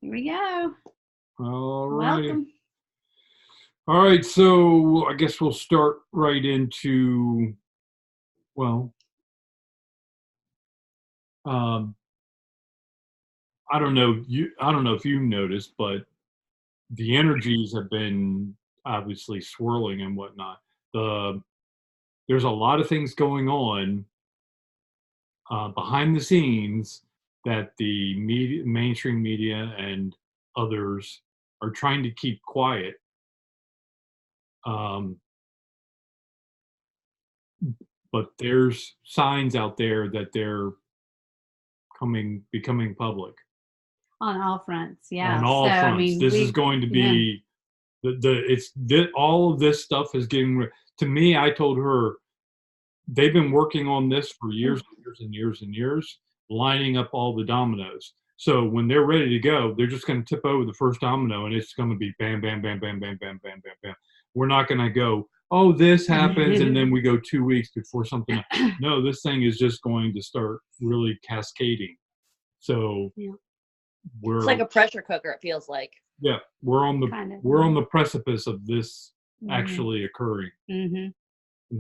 Here we go. All right. Welcome. All right. So I guess we'll start right into, well, um, I don't know if you noticed, but the energies have been obviously swirling and whatnot. The There's a lot of things going on behind the scenes that the media, mainstream media, and others are trying to keep quiet. Um, but there's signs out there that they're becoming public On all fronts. on Yeah. So, all I fronts. mean, This is going to yeah. be all of this stuff is to me. I told her they've been working on this for years and years and years and years, lining up all the dominoes. So when they're ready to go, they're just going to tip over the first domino, and it's going to be bam, bam, bam, bam, bam, bam, bam, bam, bam. We're not going to go, oh, this happens, and then we go 2 weeks before something. No, this thing is just going to start really cascading. So Yeah. It's we're like a pressure cooker, it feels like. yeah, we're on the Kind of. we're on the precipice of this Mhm. actually occurring Mm-hmm.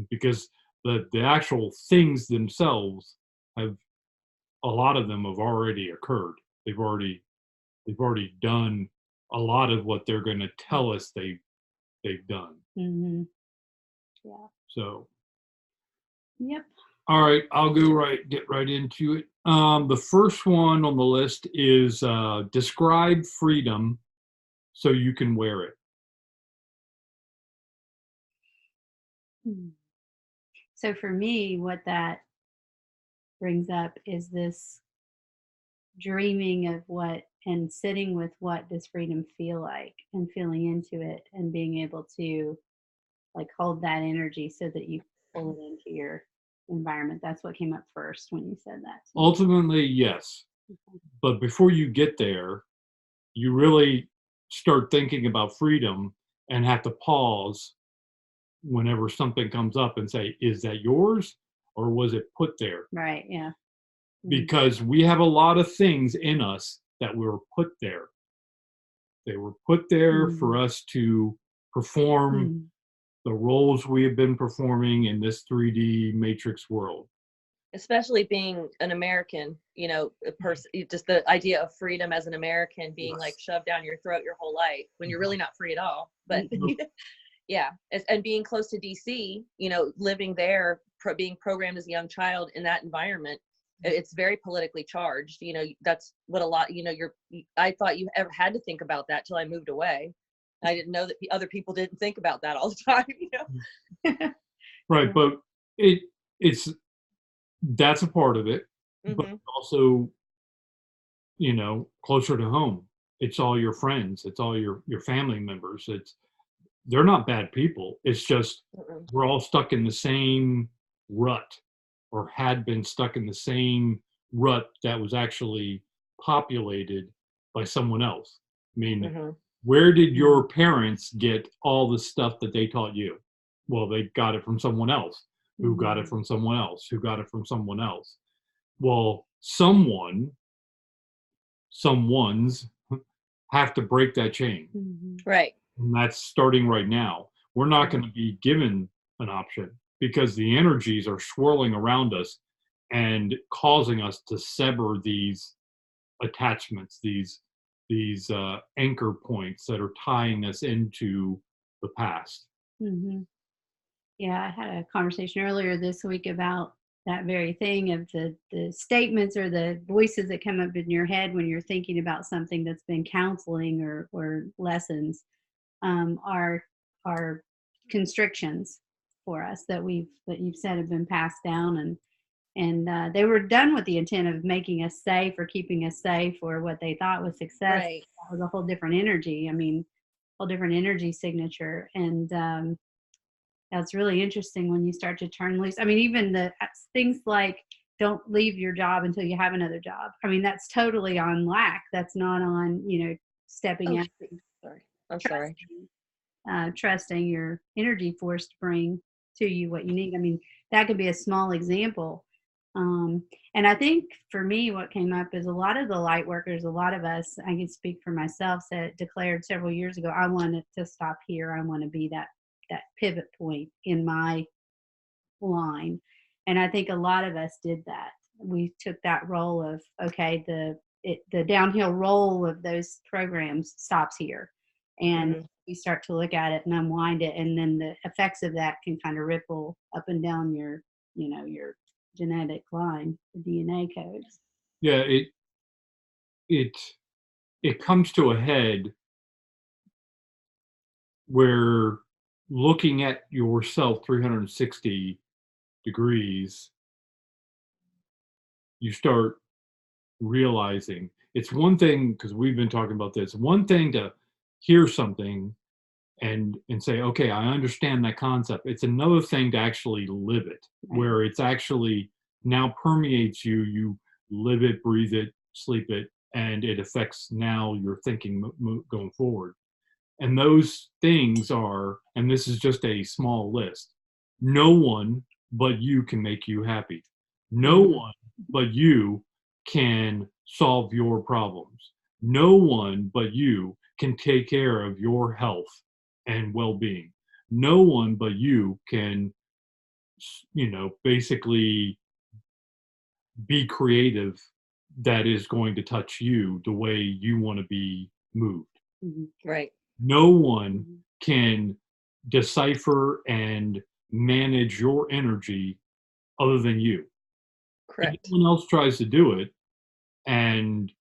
because the actual things themselves have a lot of them have already occurred. They've already done a lot of what they're going to tell us they've done. Mm-hmm. Yeah. So Yep. all right, I'll get right into it. The first one on the list is describe freedom so you can wear it. So for me, what that brings up is this dreaming of what and sitting with what does freedom feel like and feeling into it and being able to like hold that energy so that you pull it into your environment. That's what came up first when you said that to me. Ultimately, yes. But before you get there, you really start thinking about freedom and have to pause whenever something comes up and say, is that yours or was it put there? Right. Yeah. Because we have a lot of things in us that were put there. They were put there for us to perform the roles we have been performing in this 3D matrix world. Especially being an American, a person, just the idea of freedom as an American being like shoved down your throat your whole life when you're really not free at all. But yeah, and being close to DC, living there, being programmed as a young child in that environment, it's very politically charged. That's what a lot, I thought you ever had to think about that till I moved away. I didn't know that other people didn't think about that all the time, Right, but it's that's a part of it, but also, closer to home. It's all your friends, it's all your family members. They're not bad people. It's just we're all stuck in the same rut or had been stuck in the same rut that was actually populated by someone else. I mean, where did your parents get all the stuff that they taught you? Well, they got it from someone else, who got it from someone else, who got it from someone else. Well, someone's have to break that chain. Right. And that's starting right now. We're not going to be given an option because the energies are swirling around us and causing us to sever these attachments, these anchor points that are tying us into the past. Yeah, I had a conversation earlier this week about that very thing of the statements or the voices that come up in your head when you're thinking about something that's been counseling or lessons are constrictions for us that you've said have been passed down and they were done with the intent of making us safe or keeping us safe or what they thought was success. Right. That was a whole different energy. I mean, whole different energy signature. And that's really interesting when you start to turn loose. I mean, even the things like don't leave your job until you have another job. I mean, that's totally on lack. That's not on, stepping out. Sorry. I'm sorry. Trusting your energy force to bring to you what you need. I mean, that could be a small example, And I think for me, what came up is a lot of the light workers, a lot of us, I can speak for myself, said declared several years ago, I wanted to stop here. I want to be that pivot point in my line. And I think a lot of us did that. We took that role of, okay, the downhill roll of those programs stops here. And we start to look at it and unwind it. And then the effects of that can kind of ripple up and down your genetic line, the DNA codes. Yeah, it it comes to a head where looking at yourself 360 degrees, you start realizing it's one thing, because we've been talking about this, one thing to hear something and say, okay, I understand that concept. It's another thing to actually live it, Right. where it's actually now permeates you. You live it, breathe it, sleep it, and it affects now your thinking going forward. And those things are, and this is just a small list, no one but you can make you happy. No one but you can solve your problems. No one but you can take care of your health and well-being. No one but you can, basically be creative that is going to touch you the way you want to be moved. Right. No one can decipher and manage your energy other than you. Correct. Anyone else tries to do it, and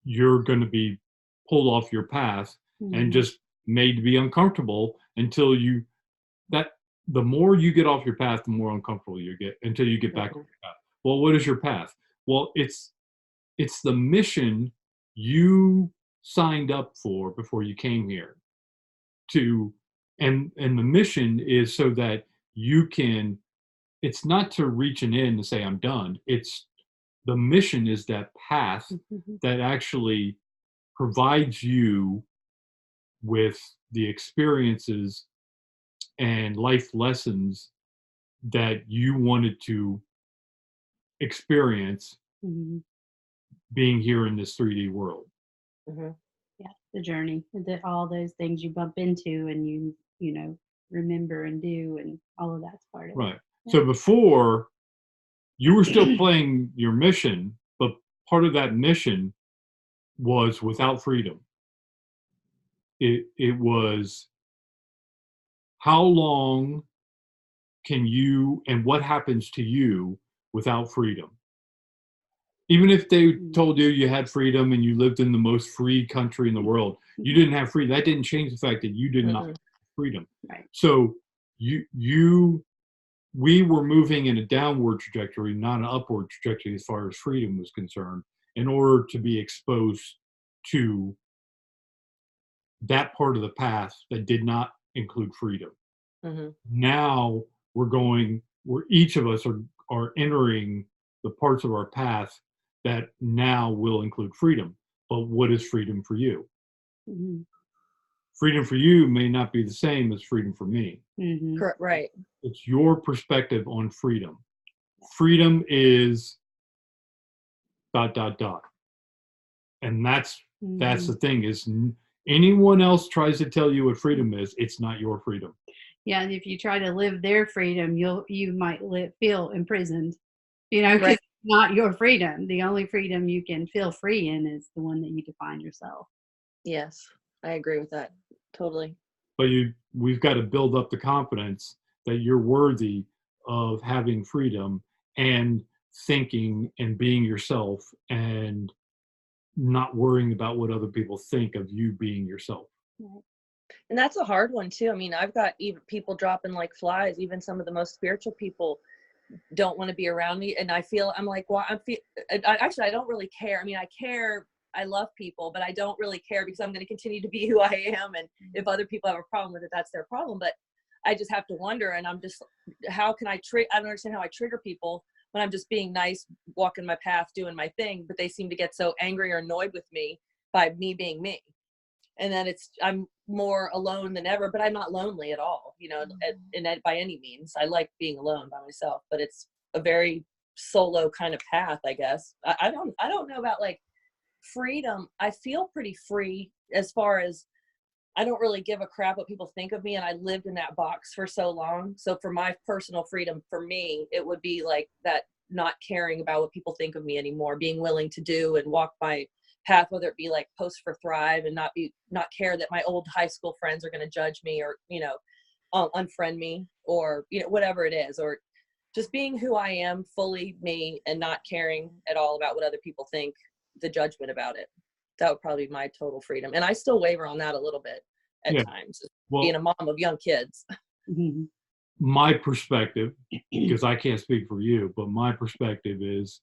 you're going to be pulled off your path and just made to be uncomfortable until the more you get off your path, the more uncomfortable you get until you get back on your path. Well, what is your path? Well, it's the mission you signed up for before you came here to, and the mission is so that you can, it's not to reach an end and say I'm done. It's the mission is that path that actually provides you with the experiences and life lessons that you wanted to experience being here in this 3D world. Yeah, the journey, all those things you bump into and remember and do, and all of that's part of it. Right. So before, you were still playing your mission, but part of that mission was without freedom. It was how long can you, and what happens to you without freedom? Even if they told you you had freedom and you lived in the most free country in the world, you didn't have freedom. That didn't change the fact that you did not have freedom. Right. So we were moving in a downward trajectory, not an upward trajectory as far as freedom was concerned, in order to be exposed to that part of the path that did not include freedom. Now where each of us are entering the parts of our path that now will include freedom. But what is freedom for you? Freedom for you may not be the same as freedom for me. Correct. Right. It's your perspective on freedom. Freedom is ... And that's the thing is anyone else tries to tell you what freedom is, it's not your freedom. Yeah, and if you try to live their freedom, you might feel imprisoned. Because Right. it's not your freedom. The only freedom you can feel free in is the one that you define yourself. Yes, I agree with that totally. But we've got to build up the confidence that you're worthy of having freedom and thinking and being yourself and not worrying about what other people think of you being yourself. And that's a hard one too. I mean, I've got even people dropping like flies. Even some of the most spiritual people don't want to be around me, and I'm like, well, actually I don't really care. I mean, I care. I love people, but I don't really care because I'm going to continue to be who I am. And if other people have a problem with it, that's their problem. But I just have to wonder, and I'm just, how can I don't understand how I trigger people when I'm just being nice, walking my path, doing my thing, but they seem to get so angry or annoyed with me by me being me. And then I'm more alone than ever, but I'm not lonely at all, and by any means. I like being alone by myself, but it's a very solo kind of path, I guess. I don't know about like freedom. I feel pretty free as far as I don't really give a crap what people think of me, and I lived in that box for so long. So for my personal freedom, for me, it would be like that, not caring about what people think of me anymore, being willing to do and walk my path, whether it be like post for Thrive and not care that my old high school friends are going to judge me or, you know, unfriend me, or, you know, whatever it is, or just being who I am, fully me, and not caring at all about what other people think, the judgment about it. That would probably be my total freedom. And I still waver on that a little bit at Yeah. times, being Well, a mom of young kids. Mhm. my perspective, because I can't speak for you, but my perspective is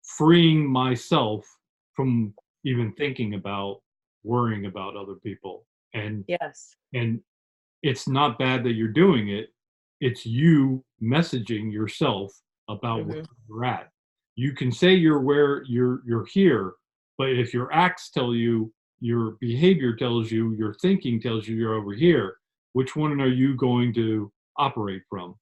freeing myself from even thinking about worrying about other people. Yes. And it's not bad that you're doing it. It's you messaging yourself about where Hmm. you're at. You can say you're where you're here, but if your acts tell you, your behavior tells you, your thinking tells you you're over here, which one are you going to operate from?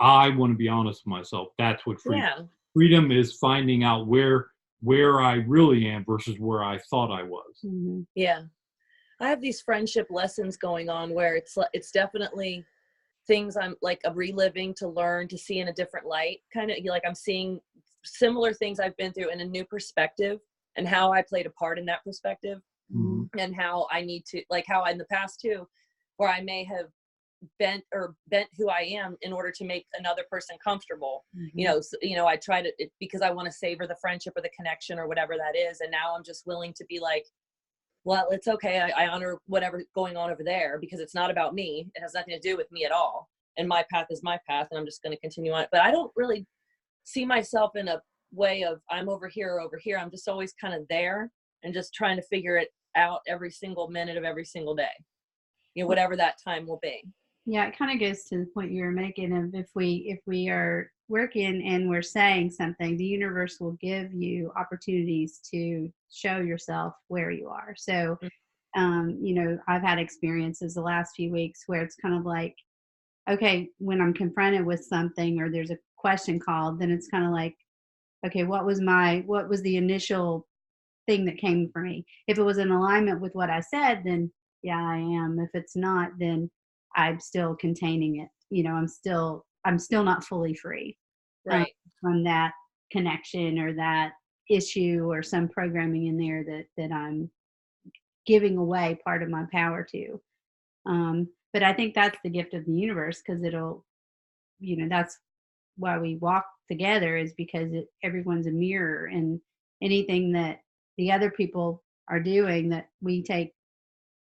I want to be honest with myself. That's what Yeah. freedom is, finding out where I really am versus where I thought I was. Mhm. Yeah. I have these friendship lessons going on where it's definitely things I'm like a reliving to learn to see in a different light. Kind of like I'm seeing similar things I've been through in a new perspective, and how I played a part in that perspective, Mhm. and how I need to, like how in the past too, where I may have bent who I am in order to make another person comfortable. You Mhm. know, I try to because I want to savor the friendship or the connection or whatever that is, and now I'm just willing to be like, well, it's okay. I honor whatever's going on over there because it's not about me. It has nothing to do with me at all. And my path is my path, and I'm just going to continue on it. But I don't really see myself in a way of I'm over here or over here. I'm just always kind of there and just trying to figure it out every single minute of every single day, you know, whatever that time will be. Yeah, it kind of goes to the point you were making of if we are working and we're saying something, the universe will give you opportunities to show yourself where you are. So, I've had experiences the last few weeks where it's kind of like, okay, when I'm confronted with something or there's a question called, then it's kind of like, okay, what was the initial thing that came for me? If it was in alignment with what I said, then yeah, I am. If it's not, then I'm still containing it. I'm still not fully free um, Right. from that connection or that issue or some programming in there that I'm giving away part of my power to. But I think that's the gift of the universe because that's why we walk together is because everyone's a mirror, and anything that the other people are doing that we take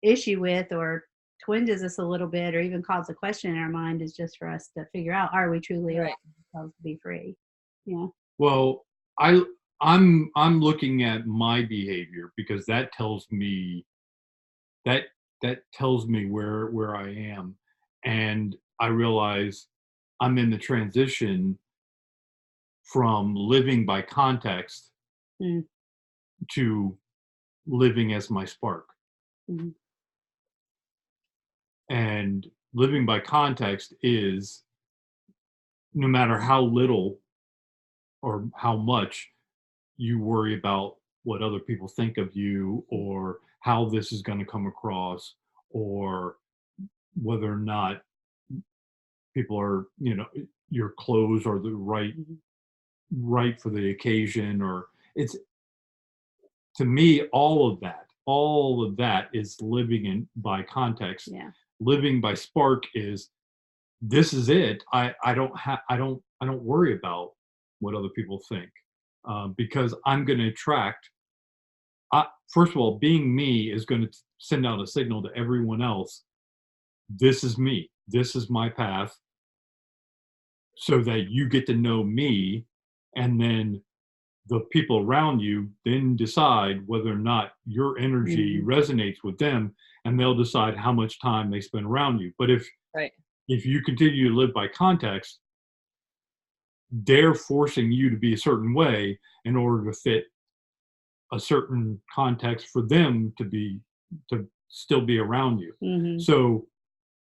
issue with or twinges us a little bit or even calls a question in our mind is just for us to figure out, are we truly allowing Right. ourselves to be free? Yeah. Well, I I'm looking at my behavior because that that tells me where I am, and I realize I'm in the transition from living by context Mm-hmm. to living as my spark. Mm-hmm. And living by context is no matter how little or how much you worry about what other people think of you or how this is going to come across or whether or not people are, your clothes are the right for the occasion, or it's, to me, all of that is living in by context. Yeah. Living by spark is, this is it. I don't worry about what other people think, because I'm going to attract. First of all, being me is going to send out a signal to everyone else. This is me. This is my path, so that you get to know me, and then the people around you then decide whether or not your energy Mm-hmm. resonates with them, and they'll decide how much time they spend around you. But Right. if you continue to live by context, they're forcing you to be a certain way in order to fit a certain context for them to still be around you. Mm-hmm. So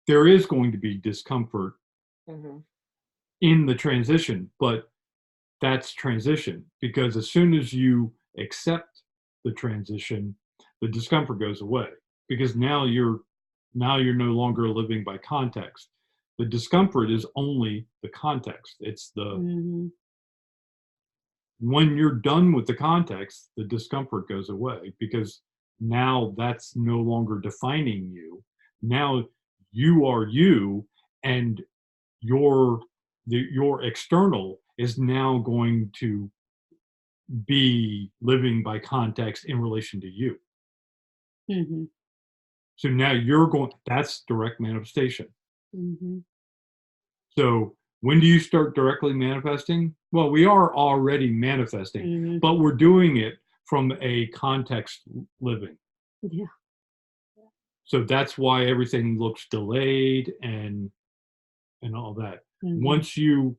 there is going to be discomfort Hmm. in the transition, but that's transition, because as soon as you accept the transition, the discomfort goes away, because now you're no longer living by context. The discomfort is only the context. It's the Mm-hmm. when you're done with the context, the discomfort goes away, because now that's no longer defining you. Now you are you, and your your external is now going to be living by context in relation to you. Mm-hmm. So now you're going, that's direct manifestation. Mm-hmm. So when do you start directly manifesting? Well, we are already manifesting, Mm-hmm. but we're doing it from a context living. Yeah. So that's why everything looks delayed and all that. Mm-hmm. Once you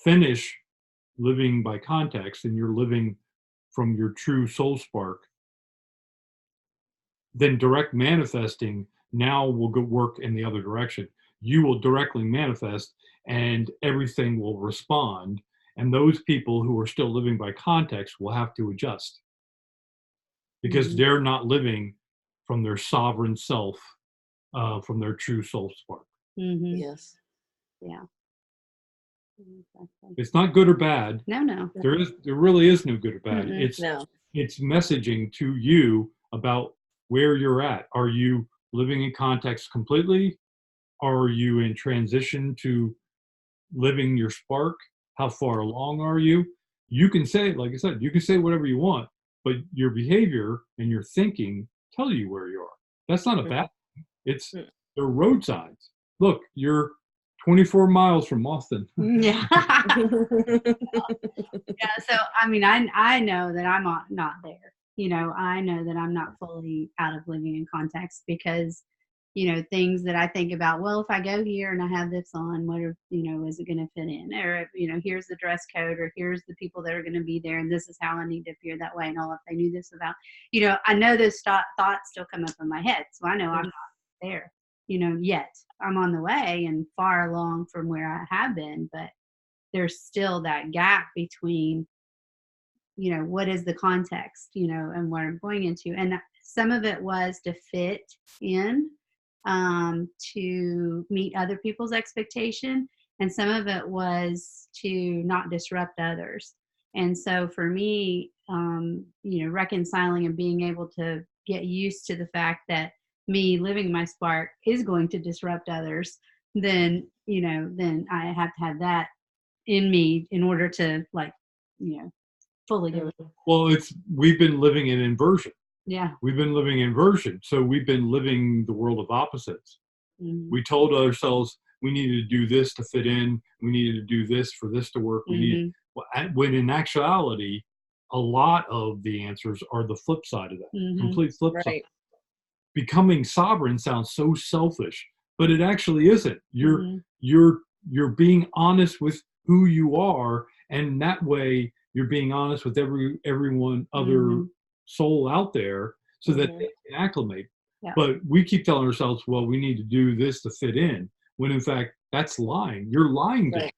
finish living by context and you're living from your true soul spark, then direct manifesting now will go work in the other direction. You will directly manifest and everything will respond. And those people who are still living by context will have to adjust, because Mm-hmm. they're not living from their sovereign self, from their true soul spark. Mm-hmm. Yes. Yeah. Exactly. It's not good or bad. No. There really is no good or bad. Mm-mm. No. It's messaging to you about where you're at. Are you living in context completely? Are you in transition to living your spark? How far along are you? You can say, like I said, you can say whatever you want, but your behavior and your thinking tell you where you are. That's not a bad thing. It's Mm. the road signs. Look, you're 24 miles from Austin. Yeah. Yeah. So, I mean, I know that I'm not there. I know that I'm not fully out of living in context because, things that I think about, well, if I go here and I have this on, is it going to fit in? Or, here's the dress code, or here's the people that are going to be there, and this is how I need to appear that way. And all, if they knew this about, I know those thoughts still come up in my head. So I know I'm not there, yet. I'm on the way and far along from where I have been, but there's still that gap between, what is the context, and what I'm going into. And some of it was to fit in, to meet other people's expectation. And some of it was to not disrupt others. And so for me, reconciling and being able to get used to the fact that me living my spark is going to disrupt others, then I have to have that in me in order to, like, fully go. Well, we've been living in inversion. Yeah. We've been living in inversion. So we've been living the world of opposites. Mm-hmm. We told ourselves we needed to do this to fit in. We needed to do this for this to work. When in actuality, a lot of the answers are the flip side of that, Mm-hmm. complete flip side. Right. Becoming sovereign sounds so selfish, but it actually isn't. Mm-hmm. You're being honest with who you are, and that way you're being honest with everyone other Mm-hmm. soul out there, so that Mhm. they can acclimate. Yeah. But we keep telling ourselves, well, we need to do this to fit in, when in fact that's lying. You're lying to Right.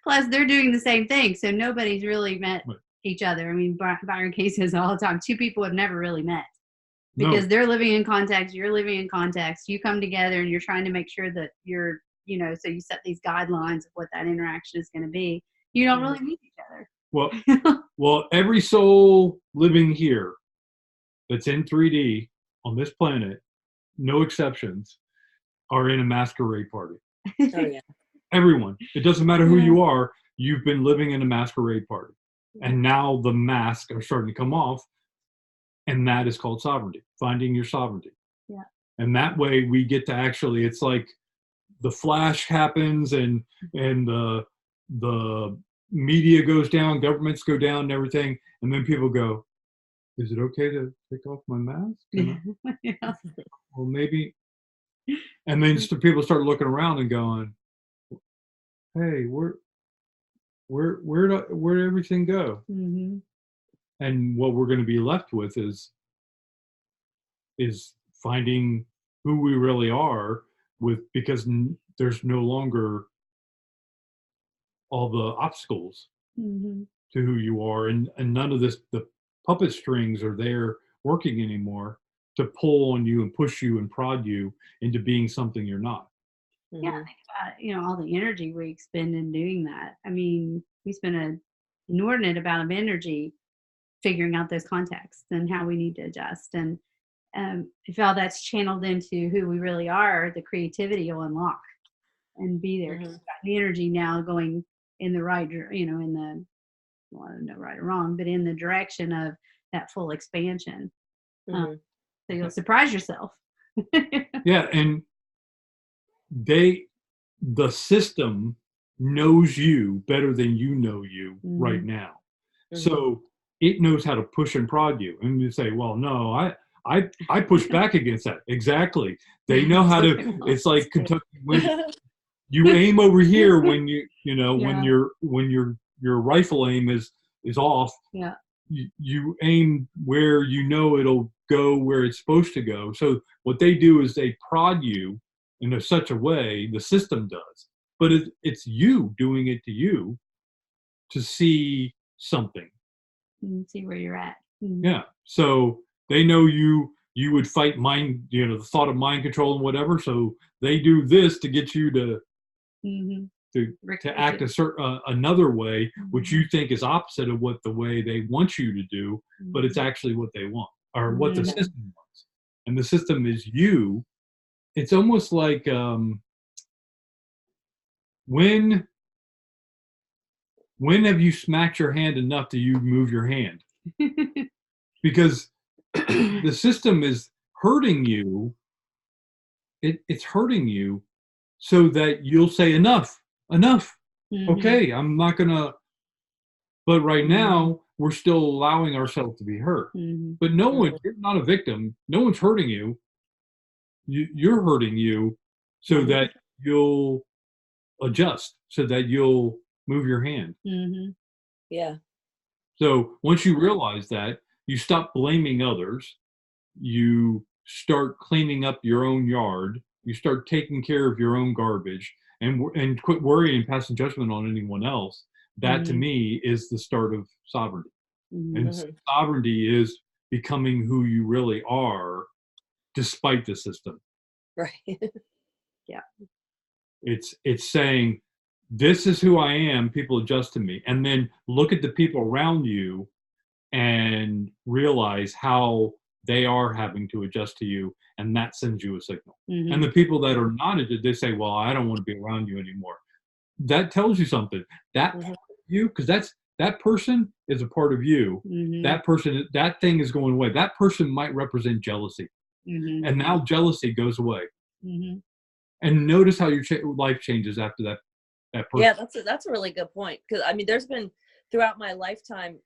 Plus, they're doing the same thing, so nobody's really met Right. each other. I mean, Byron Case says all the time, two people have never really met because No. they're living in context, you're living in context. You come together and you're trying to make sure that you're, so you set these guidelines of what that interaction is going to be. You don't really meet each other. Well, every soul living here that's in 3D on this planet, no exceptions, are in a masquerade party. Oh yeah. Everyone. It doesn't matter who you are, you've been living in a masquerade party. And now the masks are starting to come off, and that is called sovereignty, finding your sovereignty. Yeah. And that way we get to actually, it's like the flash happens, and the media goes down, governments go down and everything, and then people go, is it okay to take off my mask? Yeah. Well, maybe. And then people start looking around and going, hey, where'd everything go? Mm-hmm. And what we're going to be left with is finding who we really are, because there's no longer all the obstacles Mhm. to who you are, and none of the puppet strings are there working anymore to pull on you and push you and prod you into being something you're not. Yeah, Mhm. think about, all the energy we expend in doing that. I mean, we spend an inordinate amount of energy figuring out those contexts and how we need to adjust. And if all that's channeled into who we really are, the creativity will unlock and be there. 'Cause Mhm. we've got the energy now going in the right, in the, well, I don't know right or wrong, but in the direction of that full expansion. Um, Mhm. so you'll surprise yourself. Yeah, and they the system knows you better than you know you right Mhm. now. Mhm. So it knows how to push and prod you. And you say, well, no, I push back against that. Exactly. They know how to, it's like Kentucky when you aim over here when when Yeah, your rifle aim is off, yeah. you aim where it'll go where it's supposed to go. So what they do is they prod you in such a way, the system does, but it's you doing it to you to see something. See where you're at. Mhm. Yeah. So they know you would fight mind, the thought of mind control and whatever. So they do this to get you Mhm. to to Recreate act it. another way, which Mhm. you think is opposite of what the way they want you to do, but it's Mhm. actually what they want or what the Mhm. system wants. And the system is you. It's almost like when have you smacked your hand enough that you move your hand? Because the system is hurting you. It's hurting you so that you'll say enough, enough. Mhm. Okay, I'm not gonna. But right Mhm. now, we're still allowing ourselves to be hurt. Mhm. But no one, Mhm. you're not a victim. No one's hurting you. You're hurting you so Mhm. that you'll adjust, so that you'll move your hand. Mhm. Yeah. So once you realize that, you stop blaming others. You start cleaning up your own yard. You start taking care of your own garbage, and quit worrying and passing judgment on anyone else. That to Mhm. me is the start of sovereignty. Mhm. And Mhm. sovereignty is becoming who you really are despite the system. Right. Yeah. It's saying, this is who I am, people adjust to me. And then look at the people around you and realize how they are having to adjust to you, and that sends you a signal. And Mhm. the people that are not, they say, well, I don't want to be around you anymore. That tells you something. That part Mhm. of you, because that person is a part of you. Mhm. That person, that thing is going away. That person might represent jealousy, Mhm. and now jealousy goes away. Mhm. And notice how your life changes after that Yeah, person. that's a really good point. Because I mean, there's been throughout my lifetime,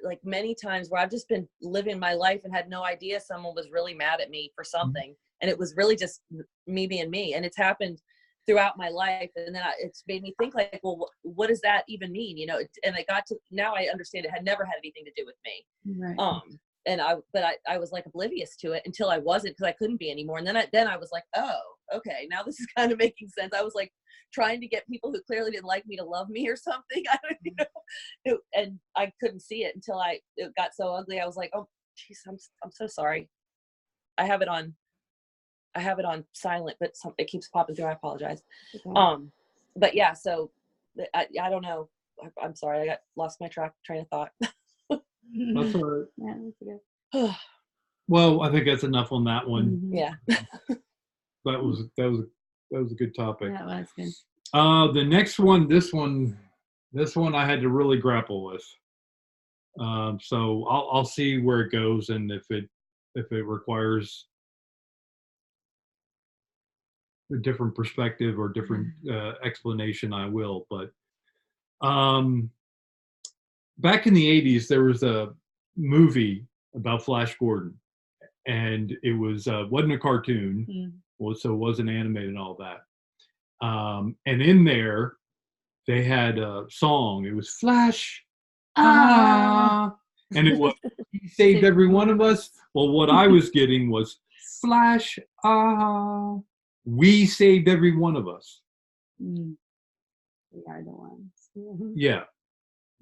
like many times where I've just been living my life and had no idea someone was really mad at me for something, and it was really just me being me. And it's happened throughout my life, and then it's made me think like, well, what does that even mean? And I got to now I understand it had never had anything to do with me. Right. And I was like oblivious to it until I wasn't, because I couldn't be anymore. And then I was like, oh, okay, now this is kind of making sense. I was like trying to get people who clearly didn't like me to love me or something. I don't and I couldn't see it until it got so ugly. I was like, oh geez, I'm so sorry. I have it on silent, but it keeps popping through. I apologize. Okay. But yeah, so I don't know. I'm sorry. I got lost my train of thought. That's all right. Yeah, that's good. Well, I think that's enough on that one. Mhm. Yeah. That was a good topic. That was good. The next one, this one I had to really grapple with. So I'll see where it goes, and if it requires a different perspective or different explanation, I will. But um, back in the '80s, there was a movie about Flash Gordon, and it wasn't a cartoon, Mm. well, so it wasn't animated and all that. And in there, they had a song. It was Flash, Ah, ah, and it was he saved every one of us. Well, what I was getting was Flash, ah, we saved every one of us. mm, we are the ones. Yeah,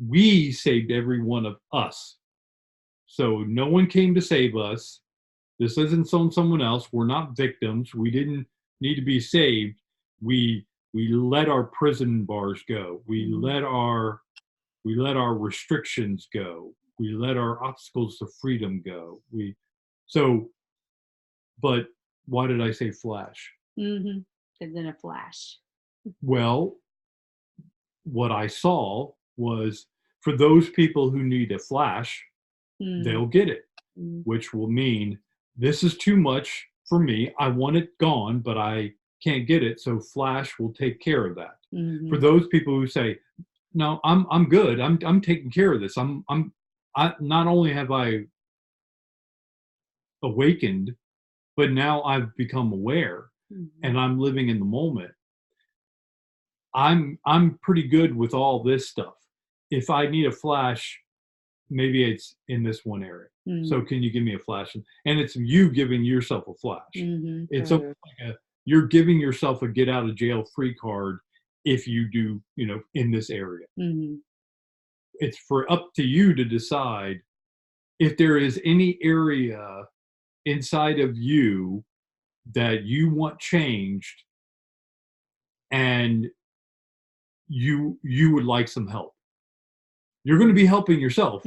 we saved every one of us. So no one came to save us. This isn't on someone else. We're not victims. We didn't need to be saved. We let our prison bars go. We let our restrictions go. We let our obstacles to freedom go. So, but why did I say flash? Because in a flash. Well, what I saw was for those people who need a flash, they'll get it, which will mean this is too much for me. I want it gone, but I can't get it. So flash will take care of that. For those people who say, no, I'm good. I'm taking care of this. I not only have I awakened, but now I've become aware and I'm living in the moment. I'm pretty good with all this stuff. If I need a flash, maybe it's in this one area. So can you give me a flash? And it's you giving yourself a flash. It's almost like you're giving yourself a get out of jail free card if you do, in this area. It's for up to you to decide if there is any area inside of you that you want changed and you would like some help. You're going to be helping yourself,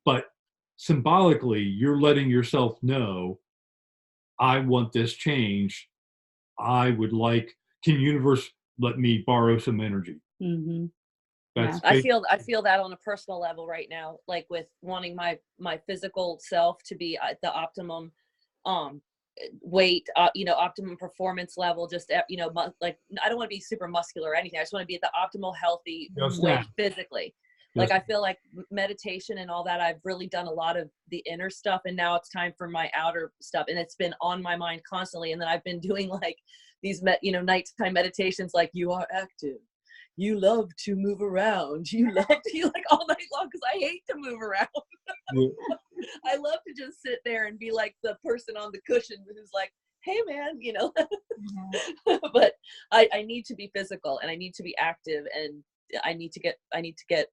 but symbolically you're letting yourself know, I want this change. I would like, can universe let me borrow some energy? That's I feel that on a personal level right now, like with wanting my physical self to be at the optimum weight, optimum performance level, just like I don't want to be super muscular or anything. I just want to be at the optimal healthy weight physically. Like I feel like meditation and all that, I've really done a lot of the inner stuff, and now it's time for my outer stuff, and it's been on my mind constantly. And then I've been doing like these nighttime meditations, like you are active, you love to move around, you love to like all night long, because I hate to move around. I love to just sit there and be like the person on the cushion who's like, hey man, but I need to be physical and I need to be active, and I need to get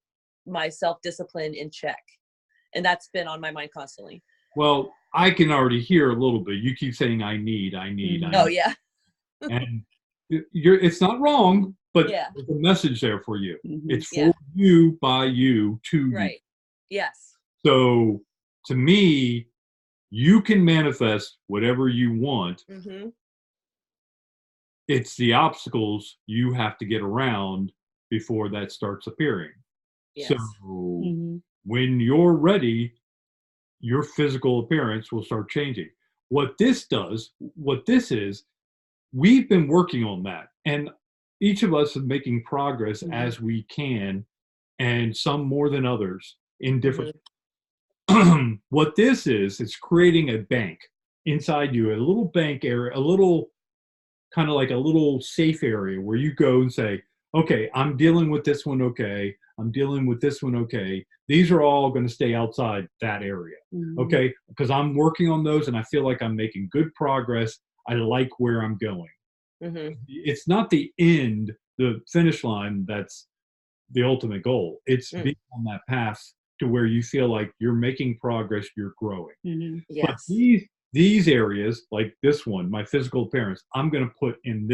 my self-discipline in check. And that's been on my mind constantly. Well, I can already hear a little bit. You keep saying, I need. Oh yeah. And it's not wrong, but there's a message there for you. It's for you, by you, to you. Right. Yes. So to me, you can manifest whatever you want. It's the obstacles you have to get around before that starts appearing. Yes. So when you're ready, your physical appearance will start changing. What this is, we've been working on that. And each of us is making progress as we can, and some more than others in different. What this is, it's creating a bank inside you, a little bank area, a little kind of like a little safe area where you go and say, okay, I'm dealing with this one. Okay. I'm dealing with this one. Okay. These are all going to stay outside that area. Okay. Because I'm working on those and I feel like I'm making good progress. I like where I'm going. It's not the end, the finish line, that's the ultimate goal. It's being on that path to where you feel like you're making progress, you're growing. Yes. But these areas, like this one, my physical appearance, I'm going to put in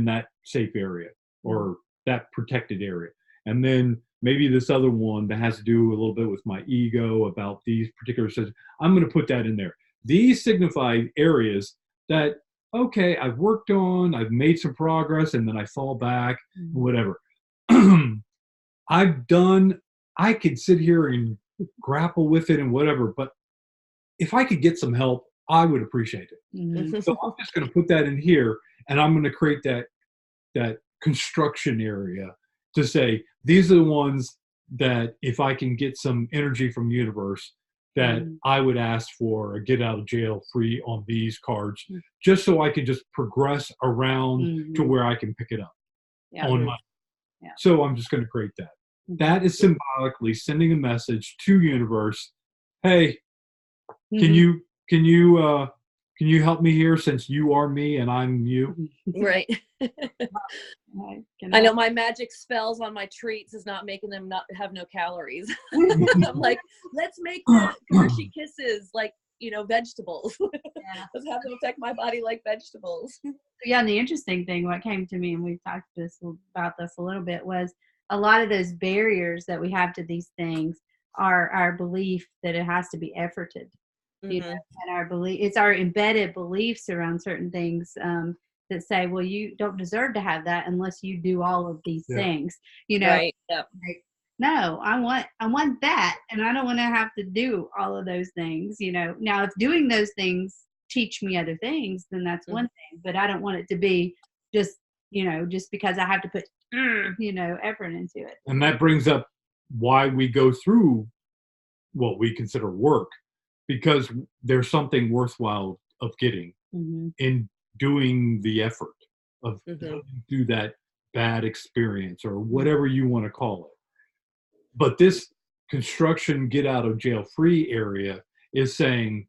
that safe area or that protected area. And then maybe this other one that has to do a little bit with my ego about these particular systems, I'm going to put that in there. These signify areas that, okay, I've worked on, I've made some progress, and then I fall back, whatever. I could sit here and grapple with it and whatever, but if I could get some help, I would appreciate it. So I'm just going to put that in here, and I'm going to create that construction area to say, these are the ones that if I can get some energy from universe, that I would ask for a get out of jail free on these cards, just so I can just progress around to where I can pick it up on my. So I'm just going to create that. That is symbolically sending a message to universe. Hey, can you can you help me here since you are me and I'm you? Right. I I know cannot. my magic spells on my treats is not making them not have no calories. I'm like, let's make the Hershey Kisses like, vegetables. Yeah. Let's have them affect my body like vegetables. Yeah, and the interesting thing, what came to me, and we've talked about this a little bit, was a lot of those barriers that we have to these things are our belief that it has to be efforted. Hmm. And our belief, it's our embedded beliefs around certain things, that say, well, you don't deserve to have that unless you do all of these Yeah. things. Right. Yep. Like, no, I want that, and I don't want to have to do all of those things. Now if doing those things teach me other things, then that's Mhm. one thing. But I don't want it to be just just because I have to put effort into it. And that brings up why we go through what we consider work, because there's something worthwhile of getting Hmm. in doing the effort of Mhm. going through that bad experience or Mm-hmm. whatever you want to call it. But this construction get out of jail free area is saying,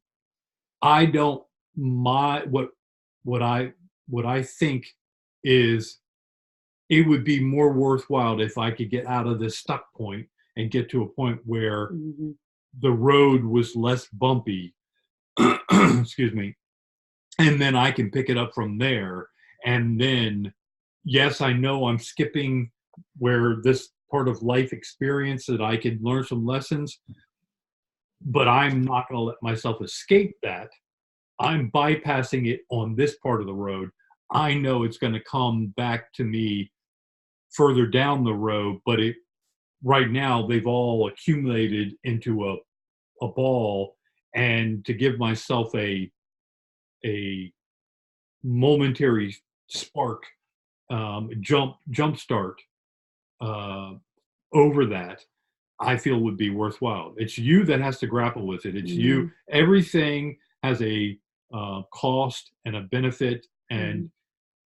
I don't my what I think is it would be more worthwhile if I could get out of this stuck point and get to a point where Hmm. the road was less bumpy. Excuse me. And then I can pick it up from there. And then, yes, I know I'm skipping where this part of life experience that I can learn some lessons, but I'm not going to let myself escape that. I'm bypassing it on this part of the road. I know it's going to come back to me further down the road, but right now they've all accumulated into a ball. And to give myself a momentary spark, jump start uh, over that, I feel would be worthwhile. It's you that has to grapple with it. It's Hmm. you. Everything has a cost and a benefit, and Hmm.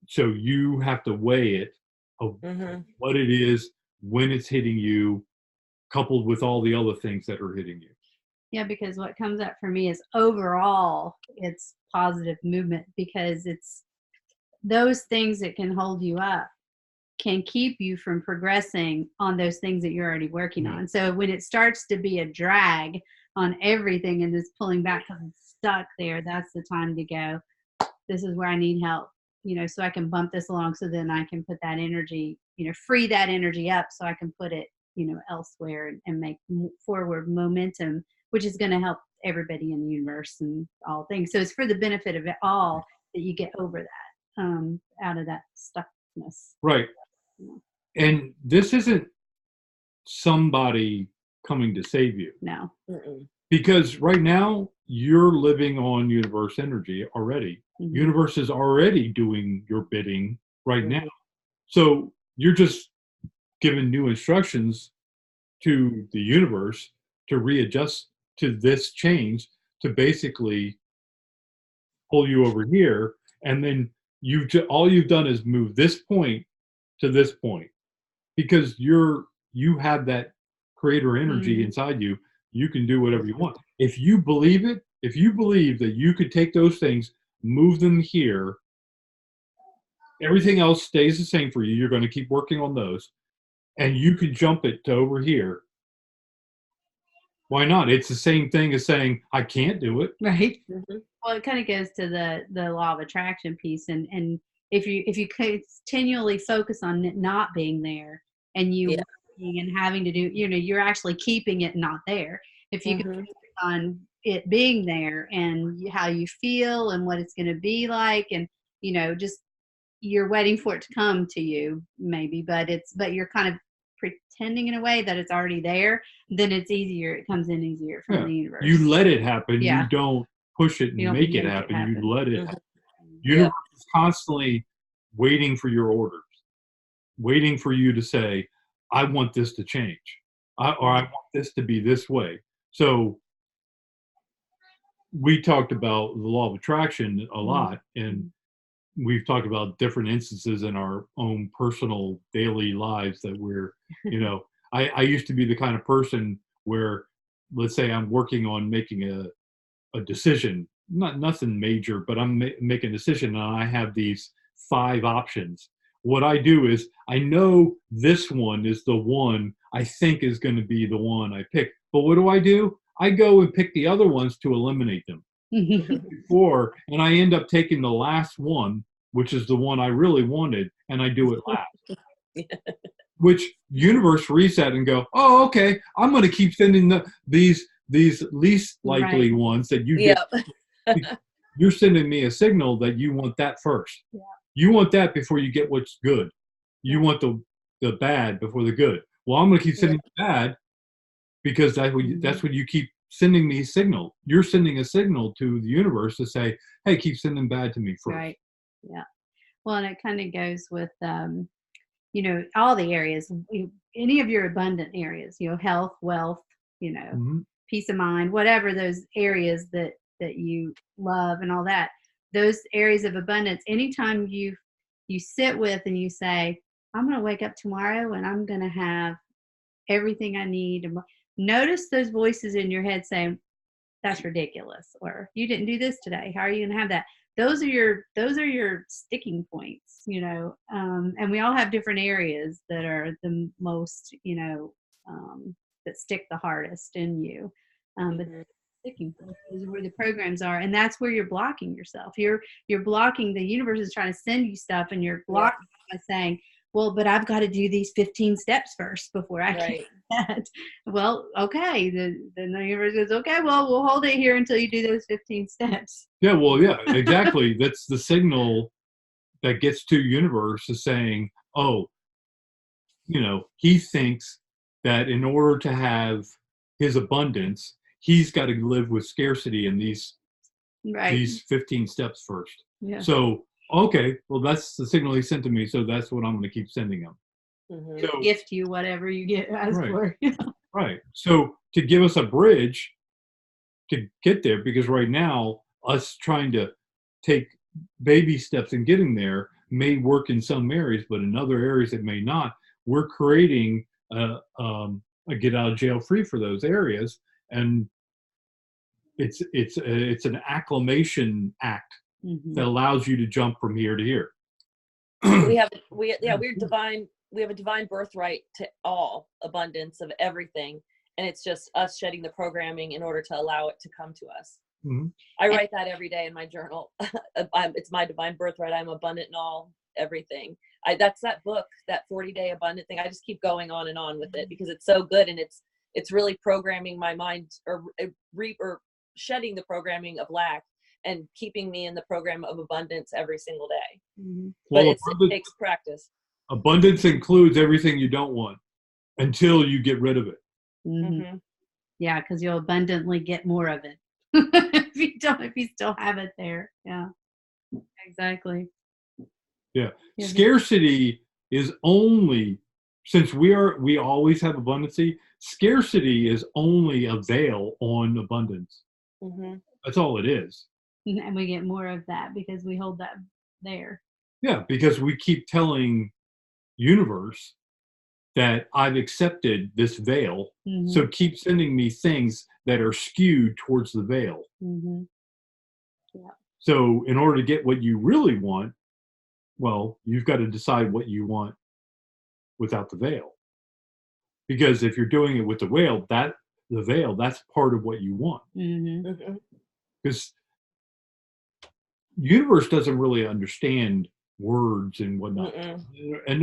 so you have to weigh it of Mhm. what it is when it's hitting you, coupled with all the other things that are hitting you. Yeah, because what comes up for me is overall it's positive movement, because it's those things that can hold you up can keep you from progressing on those things that you're already working Yeah. on. So when it starts to be a drag on everything and it's pulling back because it's stuck there, that's the time to go, this is where I need help, so I can bump this along, so then I can put that energy, free that energy up so I can put it, elsewhere, and make forward momentum, which is going to help everybody in the universe and all things. So it's for the benefit of it all that you get over that, out of that stuckness. Right. And this isn't somebody coming to save you, No. Mm-mm. because right now you're living on universe energy already. Mhm. Universe is already doing your bidding right now. Mhm. So you're just given new instructions to the universe to readjust to this change, to basically pull you over here. And then all you've done is move this point to this point, because you have that creator energy Mhm. inside you. You can do whatever you want if you believe it. If you believe that you could take those things, move them here, everything else stays the same for you. You're going to keep working on those, and you can jump it to over here. Why not? It's the same thing as saying I can't do it. Right. Mhm. Well, it kind of goes to the law of attraction piece, and if you continually focus on it not being there, and you Yeah. working and having to do, you're actually keeping it not there. If you can Mhm. focus on it being there, and how you feel and what it's going to be like, and just you're waiting for it to come to you, maybe, but you're kind of pretending in a way that it's already there, then it's easier. It comes in easier from Yeah. the universe. You let it happen. You Yeah. don't push it You and don't make it make it happen. You happen. let it Mhm. happen. Yeah. Universe is constantly waiting for your orders, waiting for you to say, I want this to change, or I want this to be this way. So we talked about the law of attraction a lot, and we've talked about different instances in our own personal daily lives that I used to be the kind of person where, let's say I'm working on making a decision nothing major, but I'm making a decision and I have these 5 options. What I do is I know this one is the one I think is going to be the one I pick. But what do? I go and pick the other ones to eliminate them before, and I end up taking the last one, which is the one I really wanted, and I do it last. Which universe reset and go, oh, okay, I'm going to keep sending these least likely Right. ones that you Yep. get. You're sending me a signal that you want that first. Yeah. You want that before you get what's good. You want the bad before the good. Well, I'm going to keep sending the bad because that's what you keep sending me a signal. You're sending a signal to the universe to say, hey, keep sending bad to me first. Right. Yeah. Well, and it kind of goes with, all the areas, any of your abundant areas, health, wealth, Mm-hmm. peace of mind, whatever those areas that you love and all that, those areas of abundance, anytime you sit with and you say, I'm going to wake up tomorrow and I'm going to have everything I need. And notice those voices in your head saying, that's ridiculous, or you didn't do this today. How are you going to have that? Those are your sticking points, and we all have different areas that are the most, that stick the hardest in you. But sticking points is where the programs are, and that's where you're blocking yourself. You're blocking. The universe is trying to send you stuff, and you're blocking by saying, well, but I've got to do these 15 steps first before I can do that. Well, okay. Then the universe goes, okay, well, we'll hold it here until you do those 15 steps. Yeah, well, yeah, exactly. That's the signal that gets to universe is saying, oh, he thinks that in order to have his abundance, he's got to live with scarcity in these 15 steps first. Yeah. So, okay, well, that's the signal he sent to me, so that's what I'm going to keep sending him. So, gift you whatever you get asked for. Right. So to give us a bridge to get there, because right now, us trying to take baby steps in getting there may work in some areas, but in other areas it may not. We're creating a get out of jail free for those areas, and it's an acclimation act that allows you to jump from here to here. we have a divine birthright to all abundance of everything, and it's just us shedding the programming in order to allow it to come to us. I write that every day in my journal. It's my divine birthright. I'm abundant in all everything. That's that book, that 40-day abundant thing. I just keep going on and on with it because it's so good, and it's really programming my mind or shedding the programming of lack and keeping me in the program of abundance every single day. But it takes practice. Abundance includes everything you don't want until you get rid of it. Yeah, because you'll abundantly get more of it if you still have it there. Yeah, exactly. Yeah. Scarcity is only, since we always have abundancy, scarcity is only a veil on abundance. That's all it is. And we get more of that because we hold that there. Yeah, because we keep telling universe that I've accepted this veil, so keep sending me things that are skewed towards the veil. Yeah. So in order to get what you really want, well, you've got to decide what you want without the veil. Because if you're doing it with the veil, that's part of what you want. Because universe doesn't really understand words and whatnot. And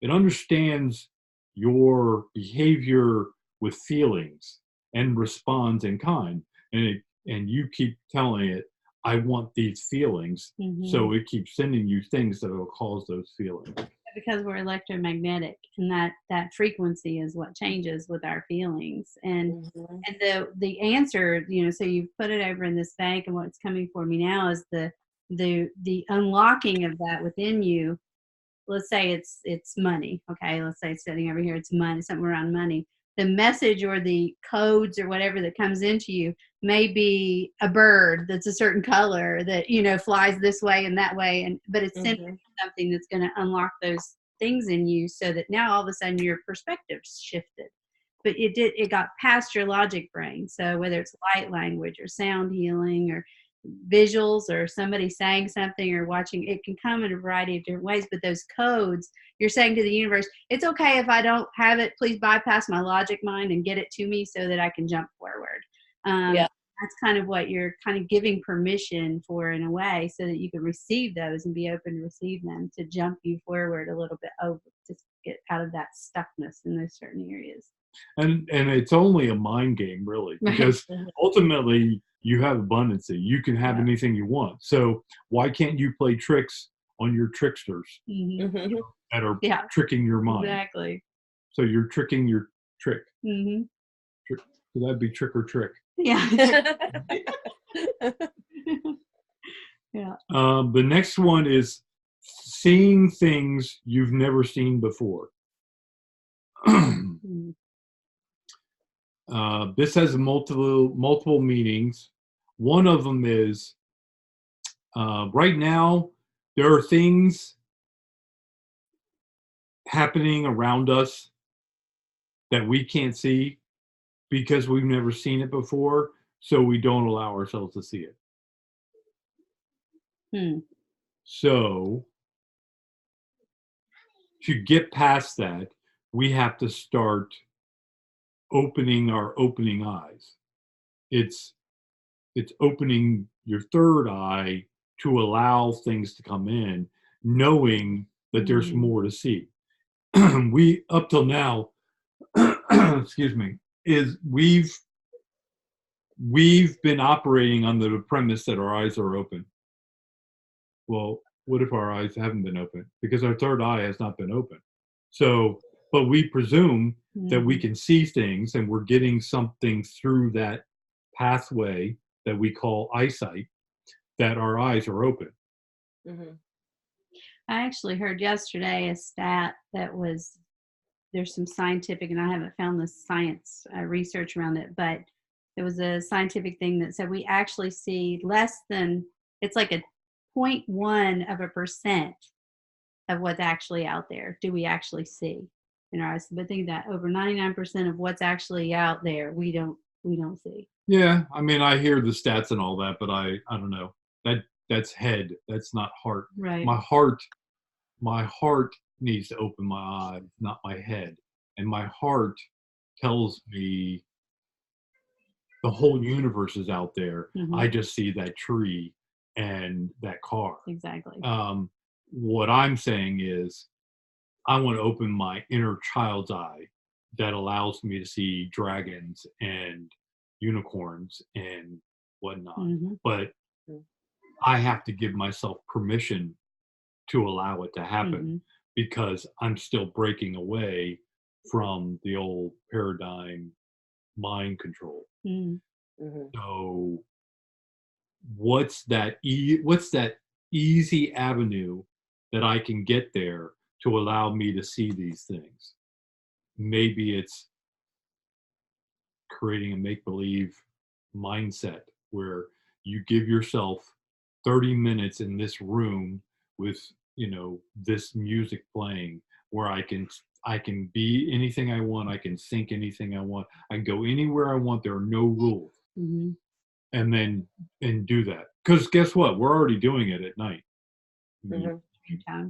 it understands your behavior with feelings and responds in kind. And you keep telling it, I want these feelings. So it keeps sending you things that will cause those feelings. Because we're electromagnetic, and that frequency is what changes with our feelings. And the answer, so you've put it over in this bank, and what's coming for me now is the unlocking of that within you. Let's say it's money. Okay, let's say it's sitting over here, it's money, something around money. The message or the codes or whatever that comes into you may be a bird that's a certain color that flies this way and that way, but it's sending something that's going to unlock those things in you, so that now all of a sudden your perspective's shifted. But it got past your logic brain. So whether it's light language or sound healing or visuals or somebody saying something or watching, it can come in a variety of different ways. But those codes, you're saying to the universe, it's okay if I don't have it. Please bypass my logic mind and get it to me so that I can jump forward. Yeah. That's kind of what you're kind of giving permission for in a way, so that you can receive those and be open to receive them, to jump you forward a little bit over, to get out of that stuckness in those certain areas. And it's only a mind game, really, because ultimately you have abundancy. You can have anything you want. So why can't you play tricks on your tricksters that are tricking your mind? Exactly. So you're tricking your trick. Mm-hmm. So that'd be trick or trick. Yeah. Yeah. The next one is seeing things you've never seen before. This has multiple meanings. One of them is right now there are things happening around us that we can't see because we've never seen it before, so we don't allow ourselves to see it. So to get past that, we have to start opening our opening eyes. It's opening your third eye to allow things to come in, knowing that there's more to see. We, up till now, excuse me, is we've been operating under the premise that our eyes are open. Well, what if our eyes haven't been open? Because our third eye has not been open. So, but we presume that we can see things, and we're getting something through that pathway that we call eyesight, that our eyes are open. I actually heard yesterday a stat that was, there's some scientific, and I haven't found the science research around it, but there was a scientific thing that said we actually see less than, it's like a 0.1% of what's actually out there do we actually see in our eyes. But I think that over 99% of what's actually out there we don't see. Yeah, I mean, I hear the stats and all that, but I don't know. That's head. That's not heart. Right. My heart needs to open my eyes, not my head. And my heart tells me the whole universe is out there. I just see that tree and that car. Exactly. What I'm saying is I want to open my inner child's eye that allows me to see dragons and unicorns and whatnot. But I have to give myself permission to allow it to happen because I'm still breaking away from the old paradigm mind control. So what's that easy avenue that I can get there to allow me to see these things? Maybe it's creating a make-believe mindset where you give yourself 30 minutes in this room with, this music playing, where I can be anything I want. I can think anything I want. I can go anywhere I want. There are no rules. And do that. Because guess what? We're already doing it at night.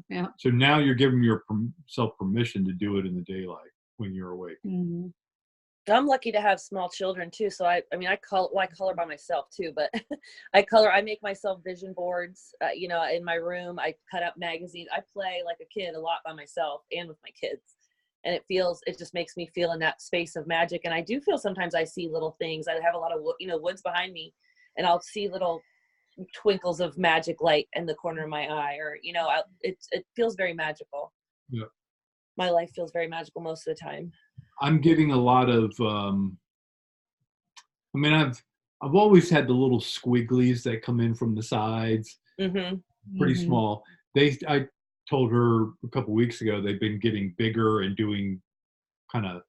Yeah. So now you're giving yourself permission to do it in the daylight when you're awake. I'm lucky to have small children too. So I color by myself too, but I make myself vision boards, in my room. I cut out magazines. I play like a kid a lot by myself and with my kids. And it just makes me feel in that space of magic. And I do feel sometimes I see little things. I have a lot of, woods behind me, and I'll see little twinkles of magic light in the corner of my eye, or, it feels very magical. Yeah. My life feels very magical most of the time. I'm getting a lot of, I've always had the little squigglies that come in from the sides, pretty small. I told her a couple weeks ago, they've been getting bigger and doing kind of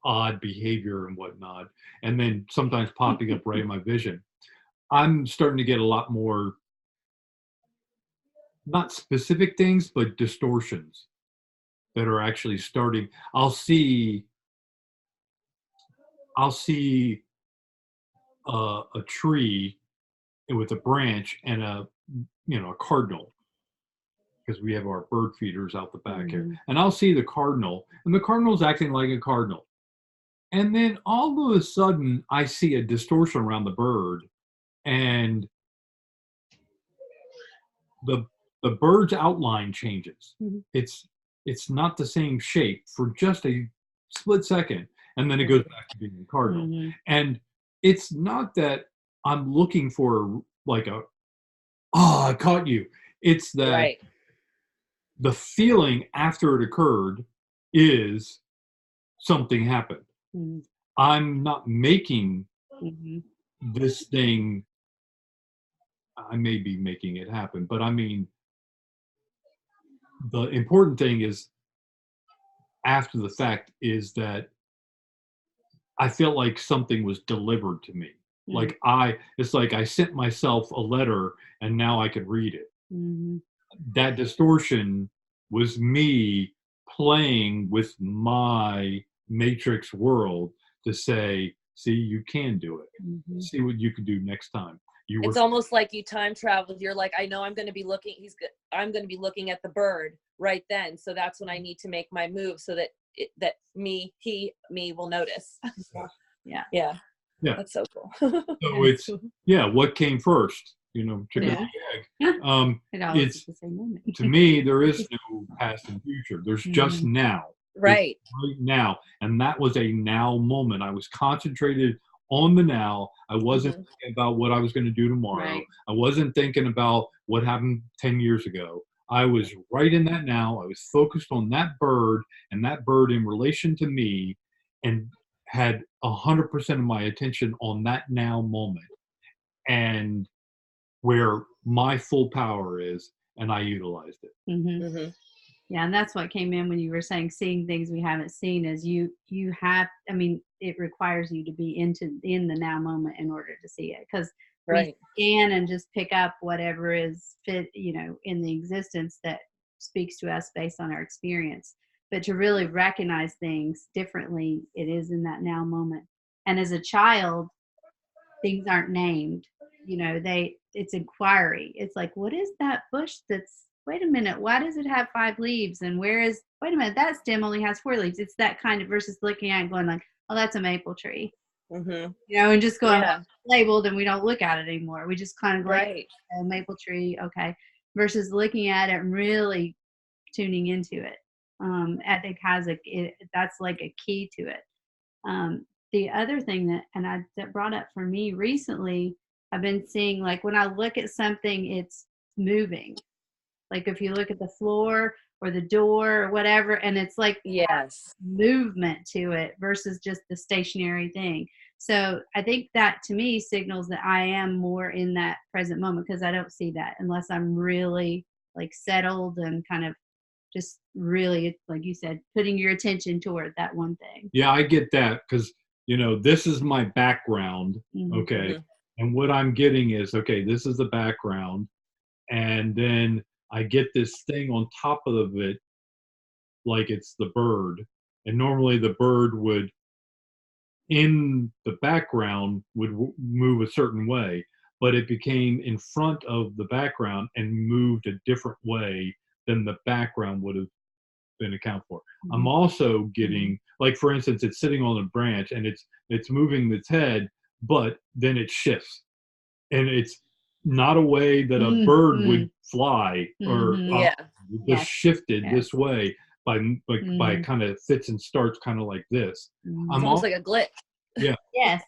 odd behavior and whatnot, and then sometimes popping up right in my vision. I'm starting to get a lot more, not specific things, but distortions that are actually starting. I'll see a tree with a branch and a cardinal, because we have our bird feeders out the back here. Mhm. And I'll see the cardinal, and the cardinal's acting like a cardinal. And then all of a sudden, I see a distortion around the bird, and the the bird's outline changes. Mhm. It's not the same shape for just a split second, and then it goes back to being a cardinal. Mhm. And it's not that I'm looking for like oh, I caught you. It's that Right. the feeling after it occurred is something happened. Mhm. I'm not making Mhm. this thing, I may be making it happen, but I mean, the important thing is after the fact is that I felt like something was delivered to me. Mhm. It's like I sent myself a letter and now I could read it. Mhm. That distortion was me playing with my matrix world to say, see, you can do it. Mhm. See what you can do next time. You It's were, almost like you time traveled. You're like, I know I'm going to be looking. I'm going to be looking at the bird right then. So that's when I need to make my move so that me will notice. Yeah. Yeah. yeah. That's so cool. So it's, yeah, what came first? Chicken Yeah. or the egg. It always It's is the same moment. to me, there is no past and future. There's just Mhm. now. Right. Right now. And that was a now moment. I was concentrated on the now. I wasn't Mhm. thinking about what I was going to do tomorrow. Right. I wasn't thinking about what happened 10 years ago. I was right in that now. I was focused on that bird and that bird in relation to me, and had 100% of my attention on that now moment and where my full power is, and I utilized it. Mhm. Mhm. Yeah, and that's what came in when you were saying seeing things we haven't seen. Is you have, I mean, it requires you to be in the now moment in order to see it, because we Right. scan and just pick up whatever is fit, in the existence that speaks to us based on our experience. But to really recognize things differently, it is in that now moment. And as a child, things aren't named. It's inquiry. It's like, what is that bush that's, wait a minute, why does it have 5 leaves? And wait a minute, that stem only has 4 leaves. It's that kind of, versus looking at it and going like, oh, that's a maple tree. Mhm. And just going, Yeah. labeled, and we don't look at it anymore. We just kind of like, Right. a maple tree, okay. Versus looking at it and really tuning into it. I think that's like a key to it. The other thing that brought up for me recently, I've been seeing, like, when I look at something, it's moving. Like if you look at the floor or the door or whatever, and it's like Yes. movement to it versus just the stationary thing. So I think that to me signals that I am more in that present moment, because I don't see that unless I'm really like settled and kind of just really, like you said, putting your attention toward that one thing. Yeah, I get that because, this is my background. Mhm. Okay. Mhm. And what I'm getting is, okay, this is the background. And then I get this thing on top of it, like it's the bird. And normally the bird would, in the background, would move a certain way, but it became in front of the background and moved a different way than the background would have been accounted for. I'm Mhm. also getting, like, for instance, it's sitting on a branch and it's moving its head, but then it shifts, and it's not a way that a bird would Mhm. fly, or Mhm. Yeah. it just Yes. shifted this Yes. way by Mhm. kind of fits and starts, kind of like this. It's Mhm. I'm almost all like a glitch, Yeah, Yes.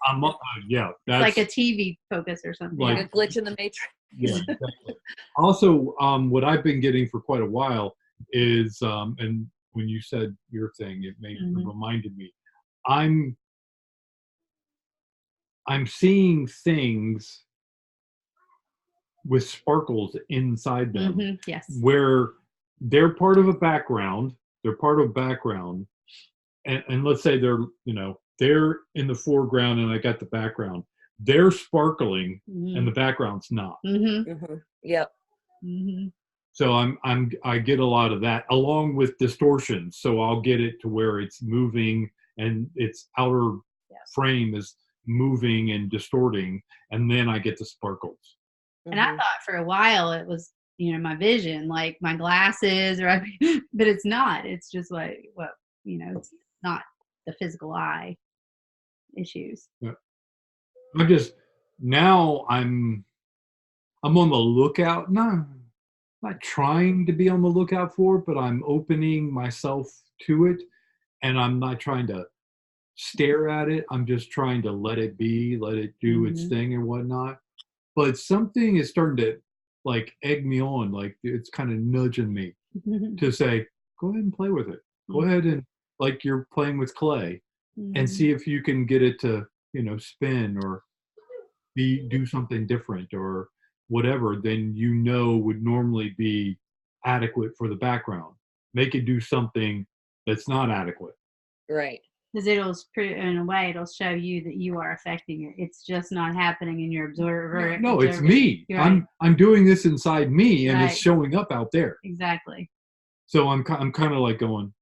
yeah, It's like a that's TV focus or something. like like a glitch in the matrix. yeah, exactly. Also, what I've been getting for quite a while is, and when you said your thing, it Mhm. reminded me. I'm I'm seeing things with sparkles inside them, Mhm. Yes. where they're part of a background. They're part of background, and let's say they're in the foreground, and I got the background. They're sparkling, and the Mhm. background's not. Mhm. Mhm. Yep. Mhm. So I get a lot of that along with distortion. So I'll get it to where it's moving and its outer Yeah. frame is moving and distorting, and then I get the sparkles. And I thought for a while it was, my vision, like my glasses, or but it's not. It's just what it's not the physical eye issues. Yeah. I'm just now I'm on the lookout. No, not trying to be on the lookout for it, but I'm opening myself to it, and I'm not trying to stare at it. I'm just trying to let it be, let it do its thing and whatnot. But something is starting to like egg me on, like it's kind of nudging me to say, go ahead and play with it. Go ahead and like you're playing with clay and see if you can get it to, spin or do something different or whatever than would normally be adequate for the background. Make it do something that's not adequate. Right. Because in a way, it'll show you that you are affecting it. It's just not happening in your observer. No, it's me. Right. I'm doing this inside me, and it's showing up out there. Exactly. So I'm kind of like going.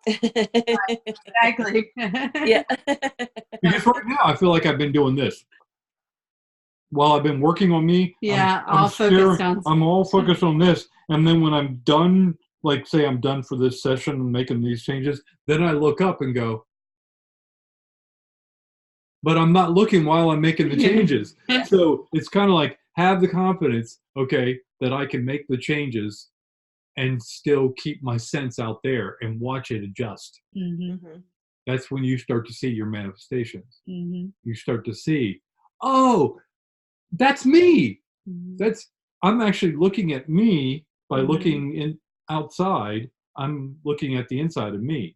Exactly. Yeah. Because right now I feel like I've been doing this while I've been working on me. Yeah, I'm all focused on this, and then when I'm done. Like say I'm done for this session and making these changes, then I look up and go, but I'm not looking while I'm making the changes. So it's kind of like have the confidence, okay, that I can make the changes and still keep my sense out there and watch it adjust. That's when you start to see your manifestations. You start to see, oh, that's me. I'm actually looking at me by looking in outside. I'm looking at the inside of me.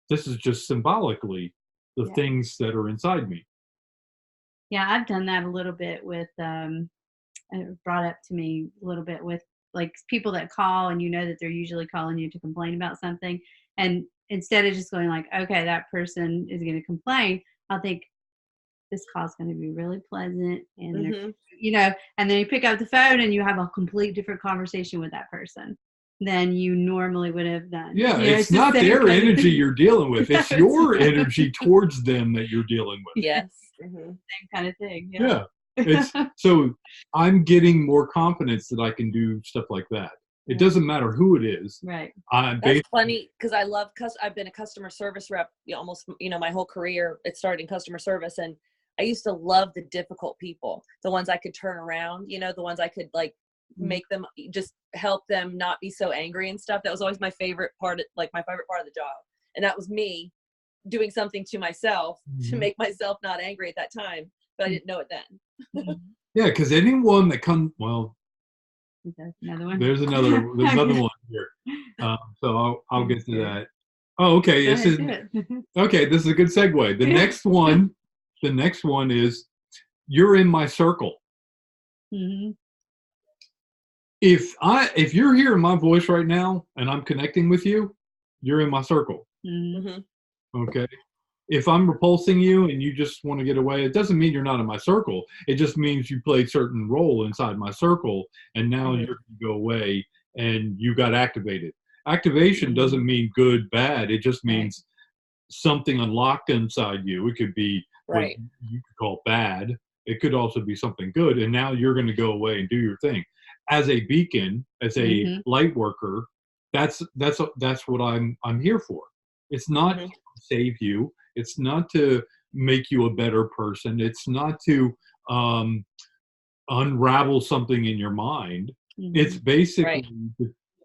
This is just symbolically the things that are inside me. Yeah, I've done that a little bit with brought up to me a little bit with like people that call and that they're usually calling you to complain about something, and instead of just going like, okay, that person is going to complain, I'll think this call is going to be really pleasant, and and then you pick up the phone and you have a complete different conversation with that person than you normally would have done. Yeah, it's not their energy you're dealing with. It's your energy towards them that you're dealing with. Yes. Same kind of thing. Yeah. It's so I'm getting more confidence that I can do stuff like that. It doesn't matter who it is. Right. That's funny because I've been a customer service rep almost, my whole career. It started in customer service, and I used to love the difficult people, the ones I could turn around, the ones I could like make them, just help them not be so angry and stuff. That was always my favorite part, my favorite part of the job. And that was me doing something to myself to make myself not angry at that time, but I didn't know it then. Yeah, because anyone that comes, another one. There's another one here. So I'll get to that. Oh, okay. This is a good segue. The next one is you're in my circle. If you're hearing my voice right now and I'm connecting with you, you're in my circle. Okay. If I'm repulsing you and you just want to get away, it doesn't mean you're not in my circle. It just means you played a certain role inside my circle, and now you're going to go away and you got activated. Activation doesn't mean good, bad. It just means something unlocked inside you. It could be what you could call bad. It could also be something good. And now you're going to go away and do your thing. As a beacon, as a light worker, that's what I'm here for. It's not to save you. It's not to make you a better person. It's not to unravel something in your mind. It's basically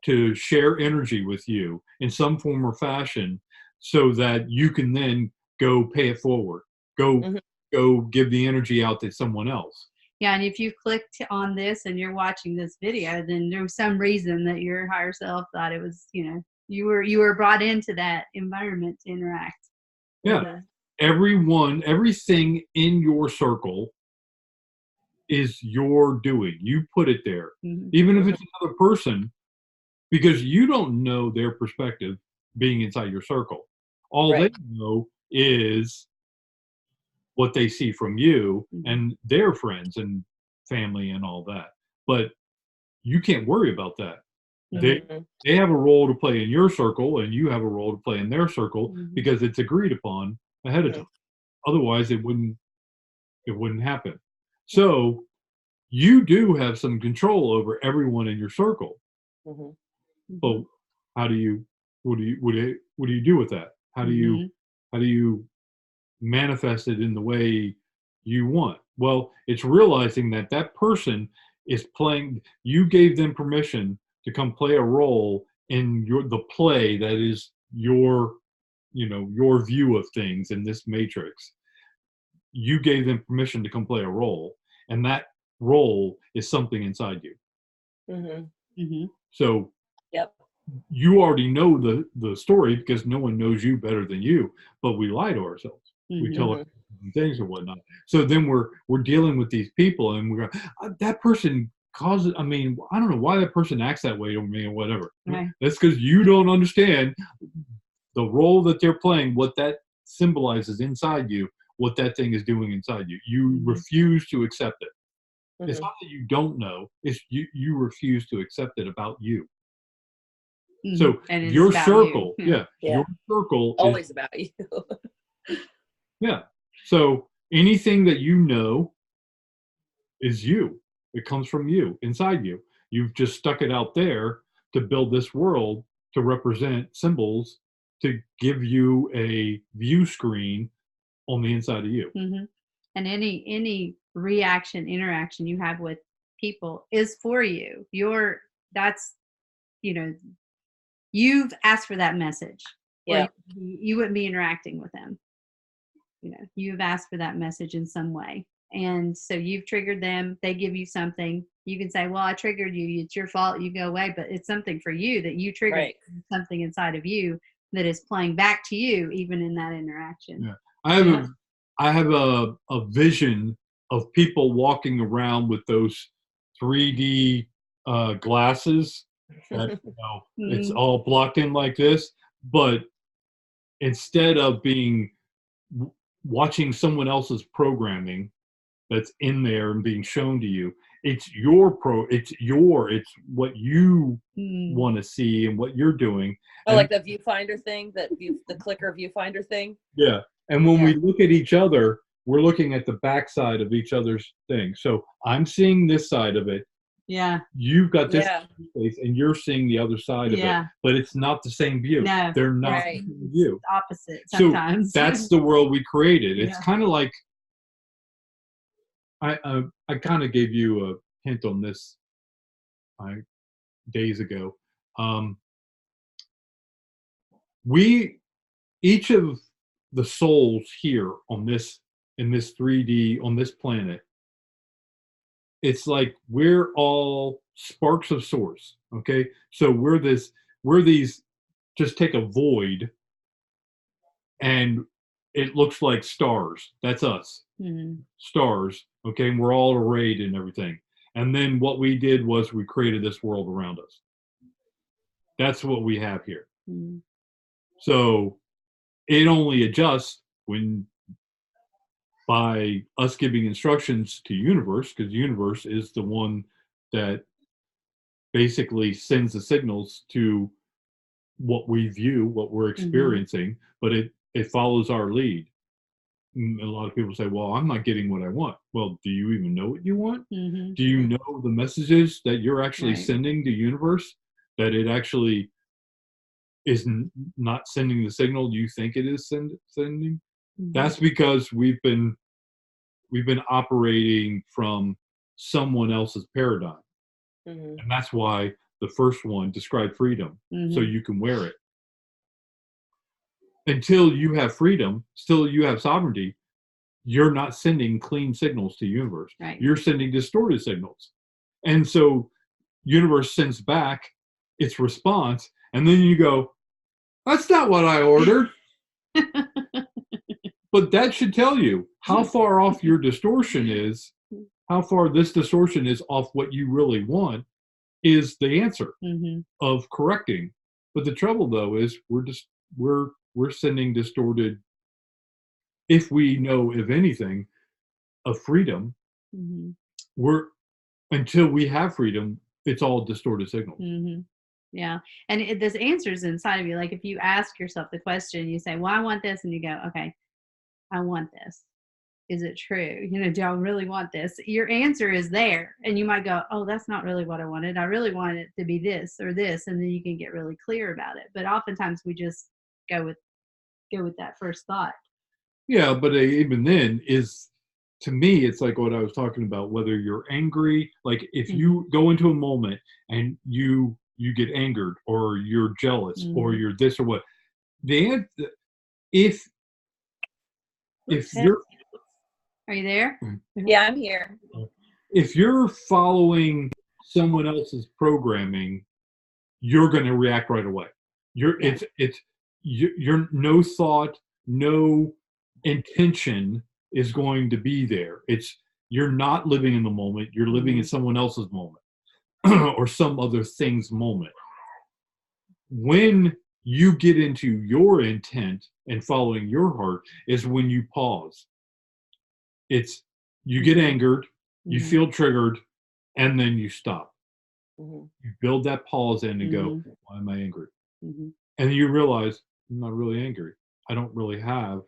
to share energy with you in some form or fashion so that you can then go pay it forward. Go give the energy out to someone else. Yeah, and if you clicked on this and you're watching this video, then there was some reason that your higher self thought it was, you were brought into that environment to interact. Yeah. Everything in your circle is your doing. You put it there. Even if it's another person, because you don't know their perspective being inside your circle. All they know is what they see from you and their friends and family and all that. But you can't worry about that. They have a role to play in your circle, and you have a role to play in their circle because it's agreed upon ahead of time. Otherwise, it wouldn't happen. So you do have some control over everyone in your circle. Mhm. But how do you, what do you do with that? How do you, Mhm. how do you manifest it in the way you want? Well, it's realizing that that person is playing, you gave them permission to come play a role in the play that is your, your view of things in this matrix. You gave them permission to come play a role, and that role is something inside you. Mhm. Mhm. So Yep. you already know the story because no one knows you better than you, but we lie to ourselves. We tell Mhm. ourselves Mhm. things or whatnot. So then we're dealing with these people, and we're that person causes. I mean, I don't know why that person acts that way to me or whatever. Right. That's because you don't understand the role that they're playing, what that symbolizes inside you, what that thing is doing inside you. You Mhm. refuse to accept it. It's Mhm. not that you don't know; it's you refuse to accept it about you. Mhm. So And it's your about you. circle, Yeah. yeah, Yeah. your circle is, Always about you. yeah. So anything that you know is you. It comes from you, inside you. You've just stuck it out there to build this world, to represent symbols, to give you a view screen on the inside of you. Mhm. And any reaction, interaction you have with people is for you. That's, you know, you've asked for that message, or Yeah. you wouldn't be interacting with them. You've asked for that message in some way. And so you've triggered them, they give you something. You can say, well, I triggered you. It's your fault. You go away. But it's something for you that you triggered, Right. something inside of you that is playing back to you, even in that interaction. Yeah. I have Yeah. a I have a vision of people walking around with those 3D glasses that it's Mm, all blocked in like this, but instead of being watching someone else's programming that's in there and being shown to you, it's what you mm, want to see and what you're doing. Oh, And like the viewfinder thing, the clicker viewfinder thing. yeah. And when Yeah. we look at each other, we're looking at the backside of each other's thing. So I'm seeing this side of it. yeah. You've got this Yeah. face, and you're seeing the other side of it. Yeah. But it's not the same view. No. They're not Right. the same It's view. opposite So sometimes. that's the world we created. It's Yeah. kind of like I kind of gave you a hint on this days ago. Um, we each of the souls here on this in this 3D on this planet, it's like we're all sparks of source. Okay, so we're these. Just take a void, and it looks like stars. That's us, Mhm. stars. Okay, and we're all arrayed in everything. And then what we did was we created this world around us. That's what we have here. Mhm. So it only adjusts when by us giving instructions to universe, because universe is the one that basically sends the signals to what we view, what we're Mhm. experiencing, but it follows our lead. A lot of people say, well, I'm not getting what I want. Well, do you even know what you want? Mhm. Do you know the messages that you're actually Right. sending to universe, that it actually is not sending the signal you think it is sending? Mhm. That's because we've been operating from someone else's paradigm. Mhm. And that's why the first one described freedom, so Mhm. you can wear it. Until you have freedom, still you have sovereignty, you're not sending clean signals to universe. Right. You're sending distorted signals. And so universe sends back its response, and then you go, that's not what I ordered. But that should tell you how far off your distortion is, how far this distortion is off what you really want is the answer Mhm. of correcting. But the trouble though is we're sending distorted, if we know of anything of freedom, Mhm. we're until we have freedom, it's all distorted signals. Mhm. Yeah. And there's answers inside of you. Like if you ask yourself the question, you say, well, I want this. And you go, okay, I want this. is it true? Do I really want this? Your answer is there. And you might go, oh, that's not really what I wanted. I really want it to be this or this. And then you can get really clear about it. But oftentimes we just go with that first thought. Yeah, but even then to me, it's like what I was talking about, whether you're angry, like if you go into a moment and you get angered or you're jealous or you're this or what, if you're Are you there? Yeah, I'm here. if you're following someone else's programming, you're going to react right away. You're no thought, no intention is going to be there. You're not living in the moment. You're living in someone else's moment or some other thing's moment. When you get into your intent and following your heart is when you pause. You get angered, you feel triggered, and then you stop. You build that pause in and go, why am I angry? And you realize I'm not really angry. I don't really have.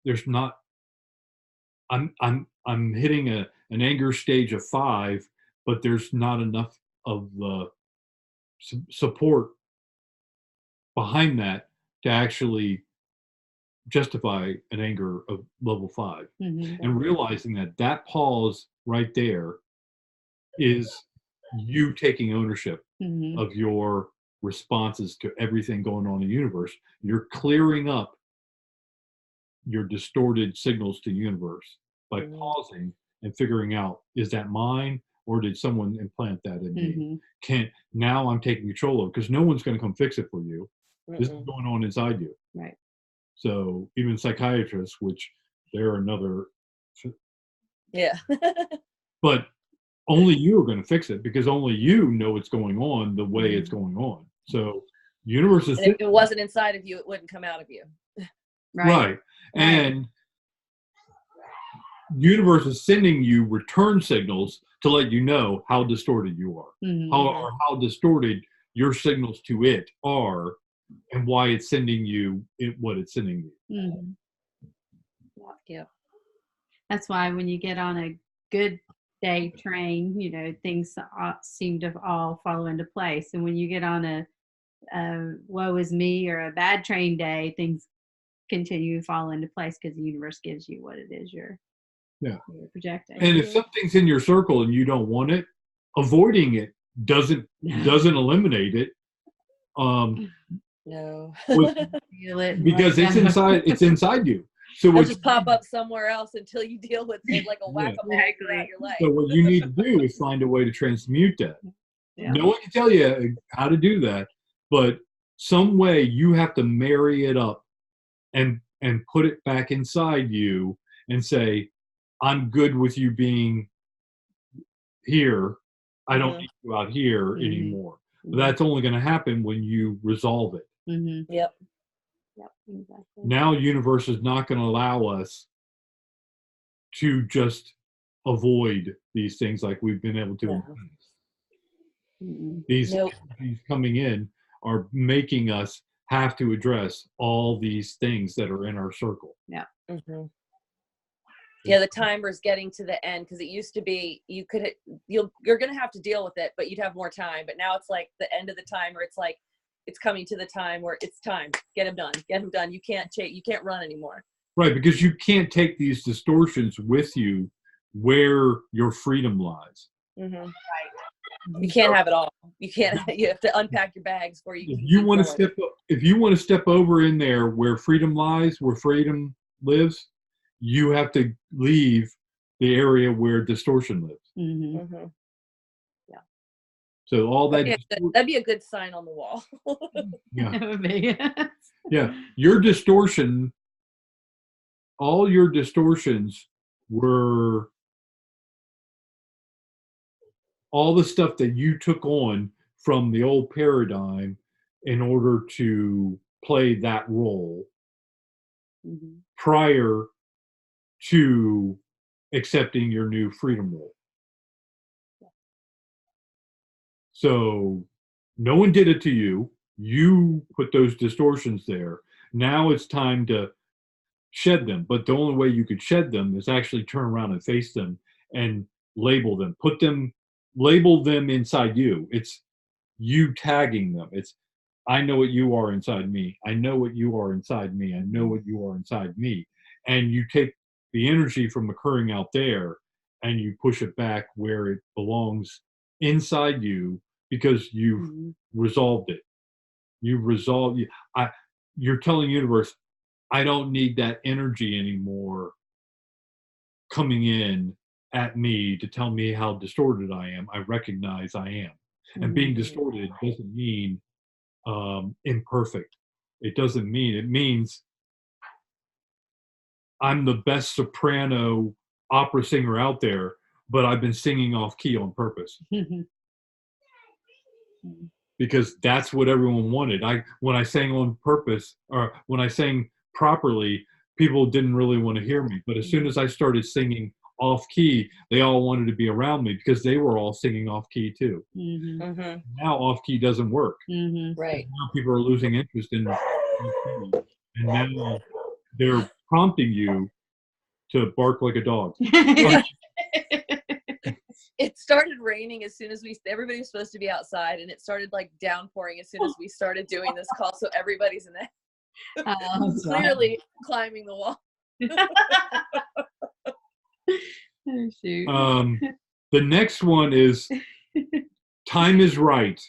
There's not. I'm hitting an anger stage of 5, but there's not enough of the support behind that to actually justify an anger of level 5. And realizing that pause right there is you taking ownership of your responses to everything going on in the universe. You're clearing up your distorted signals to the universe by pausing and figuring out, is that mine or did someone implant that in me? Now I'm taking control of it, because no one's going to come fix it for you. This is going on inside you. Right. So even psychiatrists, which they're another, yeah. but only you are going to fix it, because only you know what's going on the way it's going on. So universe is, and if it wasn't inside of you, it wouldn't come out of you. Right. And universe is sending you return signals to let you know how distorted you are, how distorted your signals to it are, and why it's sending you what it's sending you. Yeah. That's why when you get on a good day train, things seem to all fall into place. And when you get on a woe is me or a bad train day, things continue to fall into place because the universe gives you what it is you're projecting. And if something's in your circle and you don't want it, avoiding it doesn't eliminate it. No. Feel it because it's inside you. So it'll just pop up somewhere else until you deal with it like a whack-a-mole throughout your life. So what you need to do is find a way to transmute that. No one can tell you how to do that, but some way you have to marry it up and put it back inside you and say, I'm good with you being here. I don't need you out here anymore. But that's only going to happen when you resolve it. Yep, exactly. Now universe is not going to allow us to just avoid these things like we've been able to. These coming in are making us have to address all these things that are in our circle. Yeah. Yeah, the timer's getting to the end, because it used to be you're going to have to deal with it, but you'd have more time. But now it's like the end of the timer. It's like it's coming to the time where it's time. Get them done. You can't run anymore. Right, because you can't take these distortions with you where your freedom lies. Right. You can't have it all. You can't. You have to unpack your bags before you. If you want to step over in there where freedom lies, where freedom lives, you have to leave the area where distortion lives. Yeah. So all that'd be a good sign on the wall. Yeah. That would be. Yeah. Your distortion, all your distortions were all the stuff that you took on from the old paradigm in order to play that role prior to accepting your new freedom role. So no one did it to you. You put those distortions there. Now it's time to shed them. But the only way you could shed them is actually turn around and face them and label them, label them inside you. It's you tagging them. It's, I know what you are inside me. I know what you are inside me. I know what you are inside me. And you take the energy from occurring out there and you push it back where it belongs inside you, because you've resolved it. You've resolved. You're telling universe, I don't need that energy anymore coming in at me to tell me how distorted I am. I recognize I am. And being distorted doesn't mean imperfect. It doesn't mean, it means I'm the best soprano opera singer out there, but I've been singing off key on purpose. Because that's what everyone wanted. When I sang on purpose, or when I sang properly, people didn't really want to hear me. But as soon as I started singing off key, they all wanted to be around me because they were all singing off key too. Now off key doesn't work. Right. Now people are losing interest in off key, and now they're prompting you to bark like a dog. It started raining as soon as everybody was supposed to be outside, and it started like downpouring as soon as we started doing this call. So everybody's in the clearly climbing the wall. Oh, shoot. The next one is time is right.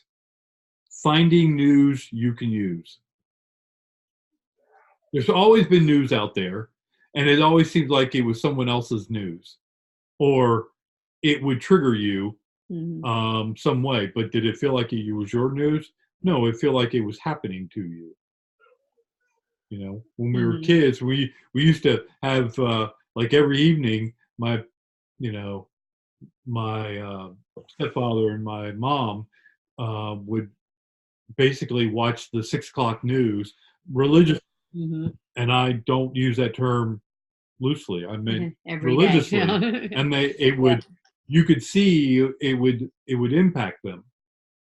Finding news you can use. There's always been news out there, and it always seems like it was someone else's news, or it would trigger you some way. But did it feel like it was your news? No, it felt like it was happening to you. You know, when we were kids, we used to have like every evening, my stepfather and my mom would basically watch the 6 o'clock news religiously. And I don't use that term loosely. I mean religiously. And you could see it would impact them.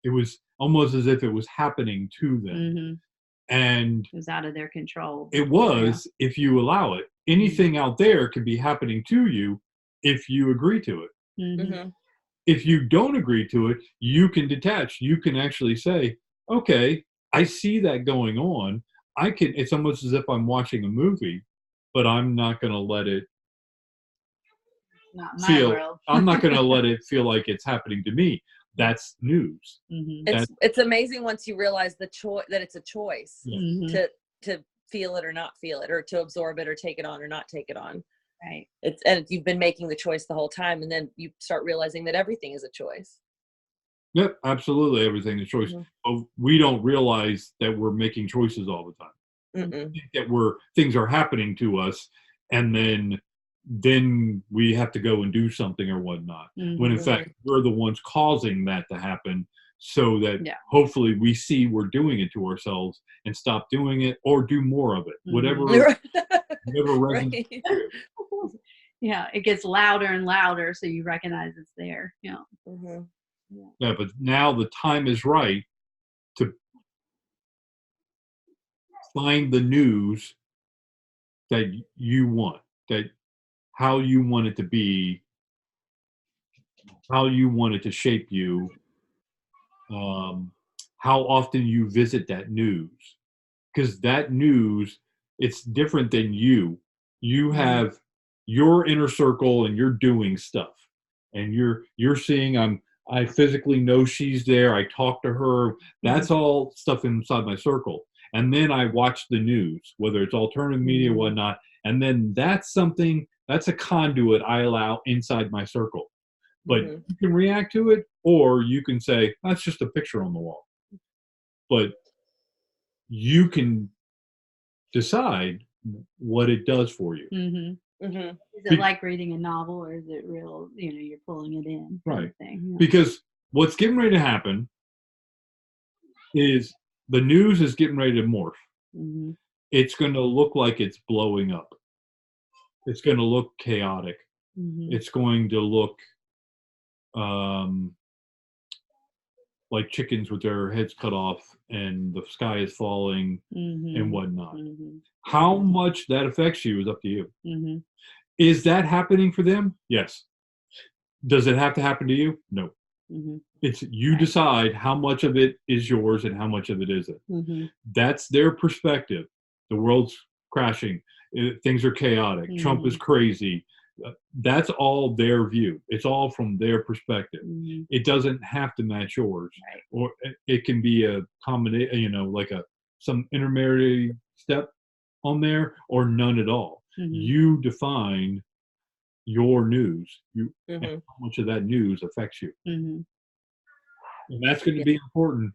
It was almost as if it was happening to them. And it was out of their control. It was, if you allow it. Anything out there could be happening to you if you agree to it. If you don't agree to it, you can detach. You can actually say, okay, I see that going on. It's almost as if I'm watching a movie, but I'm not going to let it not my world. I'm not going to let it feel like it's happening to me. That's news. It's amazing once you realize that it's a choice to feel it or not feel it, or to absorb it or take it on or not take it on. Right. And you've been making the choice the whole time, and then you start realizing that everything is a choice. Yep, absolutely, everything is a choice. But we don't realize that we're making choices all the time. We think that things are happening to us, and then we have to go and do something or whatnot. When in fact we're the ones causing that to happen, so that hopefully we see we're doing it to ourselves and stop doing it, or do more of it. Whatever resonates. Yeah, it gets louder and louder, so you recognize it's there. Yeah. Yeah, but now the time is right to find the news that you want, that how you want it to be, how you want it to shape you, how often you visit that news. Because that news, it's different than you. You have your inner circle and you're doing stuff. And you're seeing, I physically know she's there. I talk to her. That's all stuff inside my circle. And then I watch the news, whether it's alternative media or whatnot. And then that's a conduit I allow inside my circle. But you can react to it, or you can say, that's just a picture on the wall. But you can decide what it does for you. Is it like reading a novel, or is it real, you're pulling it in? Right. Thing? Because what's getting ready to happen is the news is getting ready to morph. It's going to look like it's blowing up. It's going to look chaotic. It's going to look like chickens with their heads cut off and the sky is falling and whatnot. How much that affects you is up to you. Is that happening for them? Yes. Does it have to happen to you? No. It's you decide how much of it is yours and how much of it isn't. That's their perspective. The world's crashing. Things are chaotic. Trump is crazy. That's all their view. It's all from their perspective. It doesn't have to match yours, or it can be a combination. Like some intermediary step on there, or none at all. You define your news. And how much of that news affects you, and that's going to be important.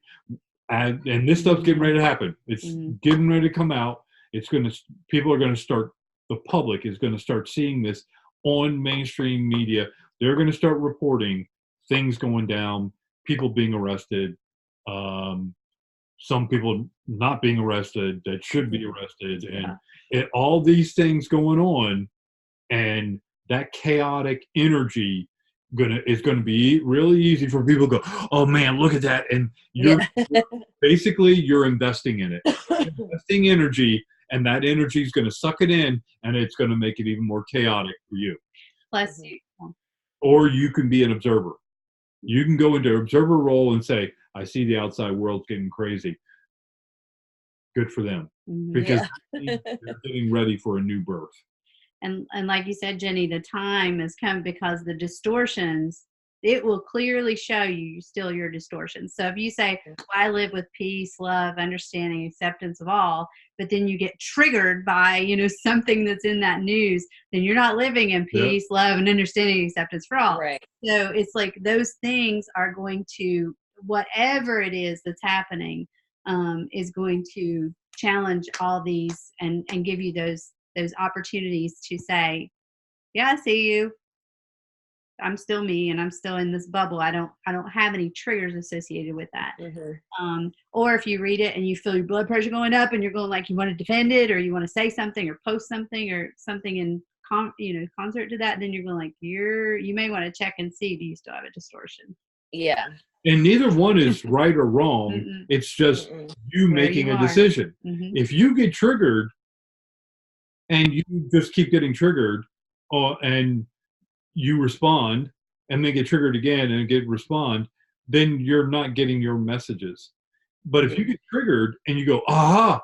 And this stuff's getting ready to happen. It's getting ready to come out. People are going to start. The public is going to start seeing this on mainstream media. They're going to start reporting things going down, people being arrested, some people not being arrested that should be arrested, and all these things going on, and that chaotic energy is going to be really easy for people to go, oh man, look at that, and basically you're investing in it, investing energy. And that energy is going to suck it in, and it's going to make it even more chaotic for you. Plus, or you can be an observer. You can go into observer role and say, I see the outside world getting crazy. Good for them, because they're getting ready for a new birth. And like you said, Jenny, the time has come, because the distortions, it will clearly show you still your distortions. So if you say, well, I live with peace, love, understanding, acceptance of all, but then you get triggered by, something that's in that news, then you're not living in peace, love, and understanding, acceptance for all. Right. So it's like those things are going to, whatever it is that's happening, is going to challenge all these and give you those opportunities to say, yeah, I see you. I'm still me, and I'm still in this bubble. I don't have any triggers associated with that. Or if you read it and you feel your blood pressure going up, and you're going like you want to defend it, or you want to say something or post something or something in concert to that, then you're going like you may want to check and see, do you still have a distortion? Yeah. And neither one is right or wrong. It's just you making a decision. If you get triggered and you just keep getting triggered, and you respond and then get triggered again and respond, then you're not getting your messages. But if you get triggered and you go, aha,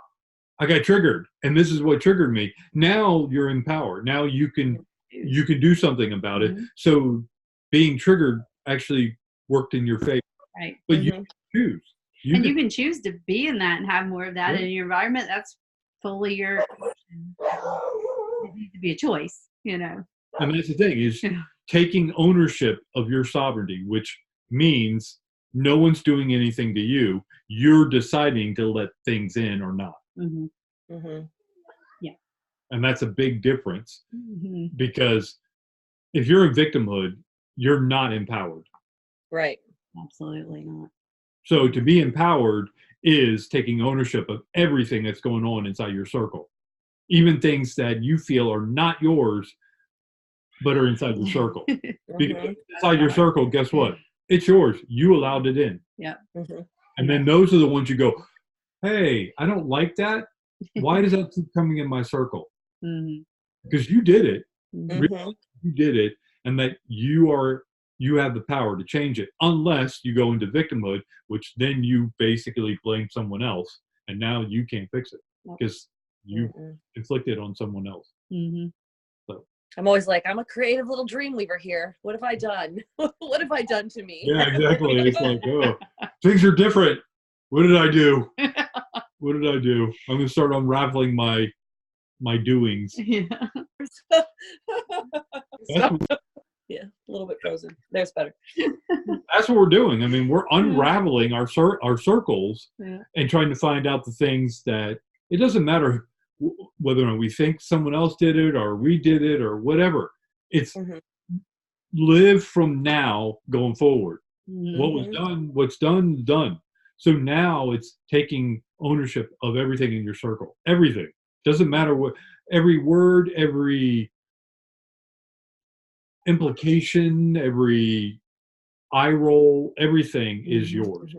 I got triggered, and this is what triggered me, now you're in power. Now you can do something about it. So being triggered actually worked in your favor. Right. But you can choose. You can choose to be in that and have more of that in your environment. That's fully your option. It needs to be a choice, And that's the thing, is taking ownership of your sovereignty, which means no one's doing anything to you. You're deciding to let things in or not. Yeah. And that's a big difference, because if you're in victimhood, you're not empowered. Right. Absolutely not. So to be empowered is taking ownership of everything that's going on inside your circle, even things that you feel are not yours, but are inside your circle. Because inside your circle, guess what? It's yours. You allowed it in. Yeah. And then those are the ones you go, hey, I don't like that. Why does that keep coming in my circle? Because you did it. Really, you did it. And that you have the power to change it, unless you go into victimhood, which then you basically blame someone else, and now you can't fix it because you inflicted on someone else. So I'm always like, I'm a creative little dream weaver here. What have I done? What have I done to me? Yeah, exactly. It's like, oh, things are different. What did I do? What did I do? I'm going to start unraveling my doings. Yeah, a little bit frozen. There's better. That's what we're doing. I mean, we're unraveling our circles and trying to find out the things that it doesn't matter whether or not we think someone else did it or we did it or whatever. It's live from now going forward. What was done, what's done, done. So now it's taking ownership of everything in your circle. Everything. Doesn't matter what, every word, every implication, every eye roll, everything is yours,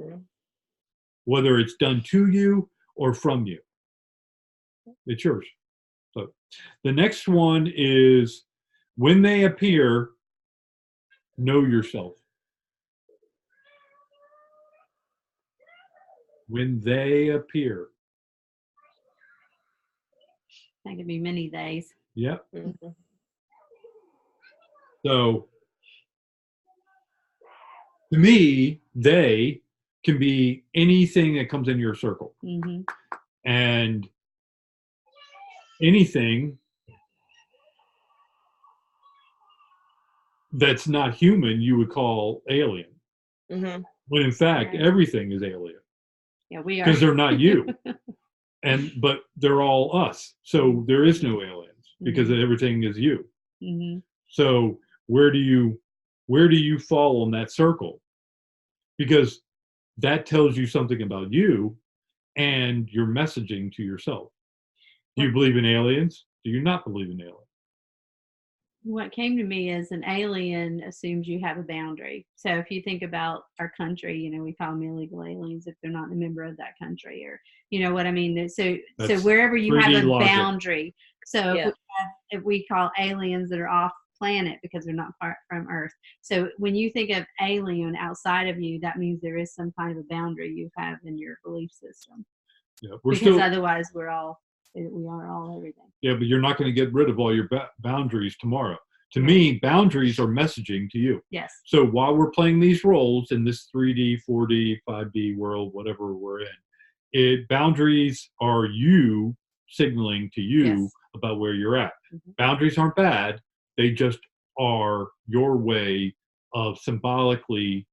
whether it's done to you or from you. It's yours. So the next one is when they appear, know yourself. When they appear. That could be many days. Yep. So to me, they can be anything that comes in your circle. And anything that's not human, you would call alien. When in fact, everything is alien. Yeah, we are. Because they're not you. But they're all us. So there is no aliens because everything is you. So where do you fall in that circle? Because that tells you something about you and your messaging to yourself. Do you believe in aliens? Do you not believe in aliens? What came to me is an alien assumes you have a boundary. So if you think about our country, you know, we call them illegal aliens if they're not a member of that country, or you know what I mean. So wherever you have 3D a logic. boundary. So if we call aliens that are off planet because they're not far from Earth. So when you think of alien outside of you, that means there is some kind of a boundary you have in your belief system. Yeah, otherwise we are all everything. Yeah, but you're not going to get rid of all your boundaries tomorrow. To me, boundaries are messaging to you. Yes. So while we're playing these roles in this 3D, 4D, 5D world, whatever we're in, boundaries are you signaling to you about where you're at. Boundaries aren't bad. They just are your way of symbolically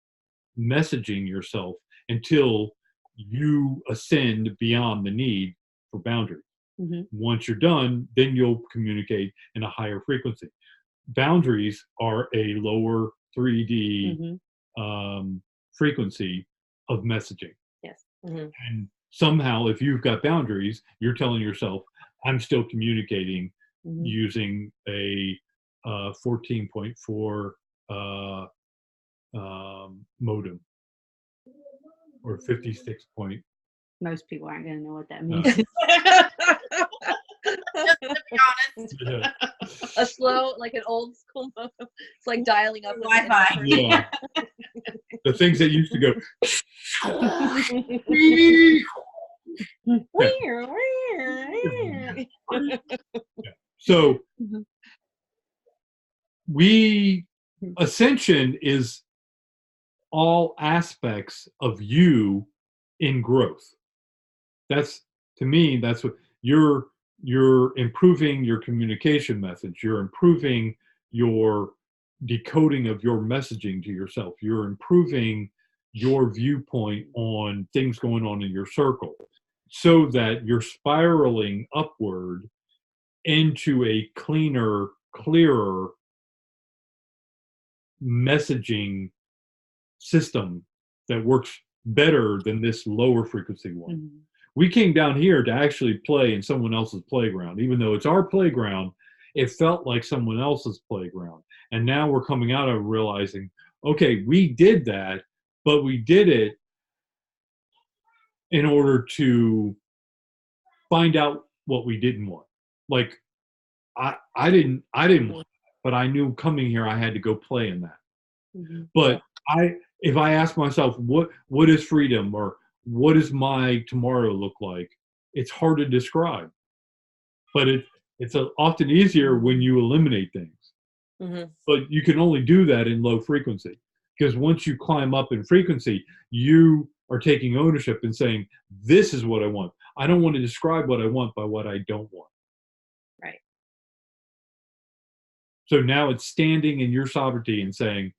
messaging yourself until you ascend beyond the need for boundaries. Once you're done, then you'll communicate in a higher frequency. Boundaries are a lower 3D frequency of messaging. Yes. And somehow, if you've got boundaries, you're telling yourself, I'm still communicating using a 14.4 modem or 56 point. Most people aren't going to know what that means. Just to be honest. A slow, like an old school modem. It's like dialing up Wi-Fi. Yeah. The things that used to go. So ascension is all aspects of you in growth. That's, to me, that's what you're improving your communication methods. You're improving your decoding of your messaging to yourself. You're improving your viewpoint on things going on in your circle so that you're spiraling upward into a cleaner, clearer messaging system that works better than this lower frequency one. We came down here to actually play in someone else's playground. Even though it's our playground, it felt like someone else's playground. And now we're coming out of realizing, okay, we did that, but we did it in order to find out what we didn't want. Like I didn't want that, but I knew coming here I had to go play in that. But if I ask myself what is freedom, or what does my tomorrow look like, it's hard to describe. But it's often easier when you eliminate things. But you can only do that in low frequency, because once you climb up in frequency, you are taking ownership and saying, this is what I want. I don't want to describe what I want by what I don't want. Right. So now it's standing in your sovereignty and saying,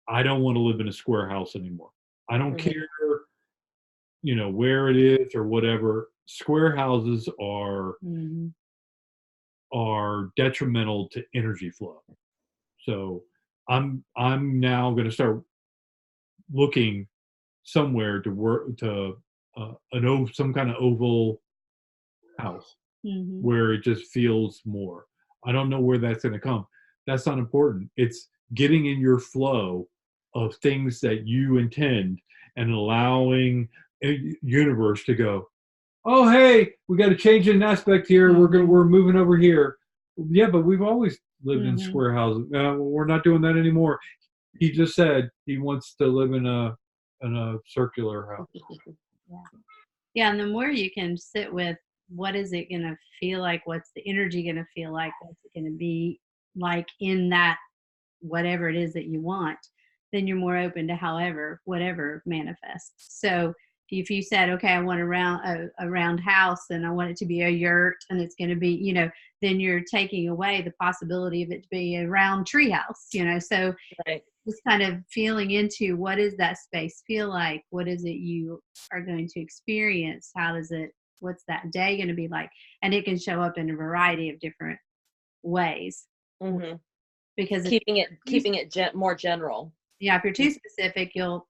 I don't want to live in a square house anymore. I don't care, where it is or whatever. Square houses are detrimental to energy flow. So I'm now going to start looking somewhere to work to some kind of oval house where it just feels more. I don't know where that's going to come. That's not important. It's getting in your flow of things that you intend and allowing a universe to go, oh, hey, we got to change an aspect here. We're moving over here. Yeah, but we've always lived in square houses. We're not doing that anymore. He just said he wants to live in a circular house. Yeah, and the more you can sit with what is it going to feel like, what's the energy going to feel like, what's it going to be like in that whatever it is that you want, then you're more open to whatever manifests. So if you said, okay, I want a round house and I want it to be a yurt and it's going to be, then you're taking away the possibility of it to be a round tree house, so Right. just kind of feeling into what does that space feel like? What is it you are going to experience? What's that day going to be like? And it can show up in a variety of different ways. Mm-hmm. Because keeping it more general. Yeah, if you're too specific, you'll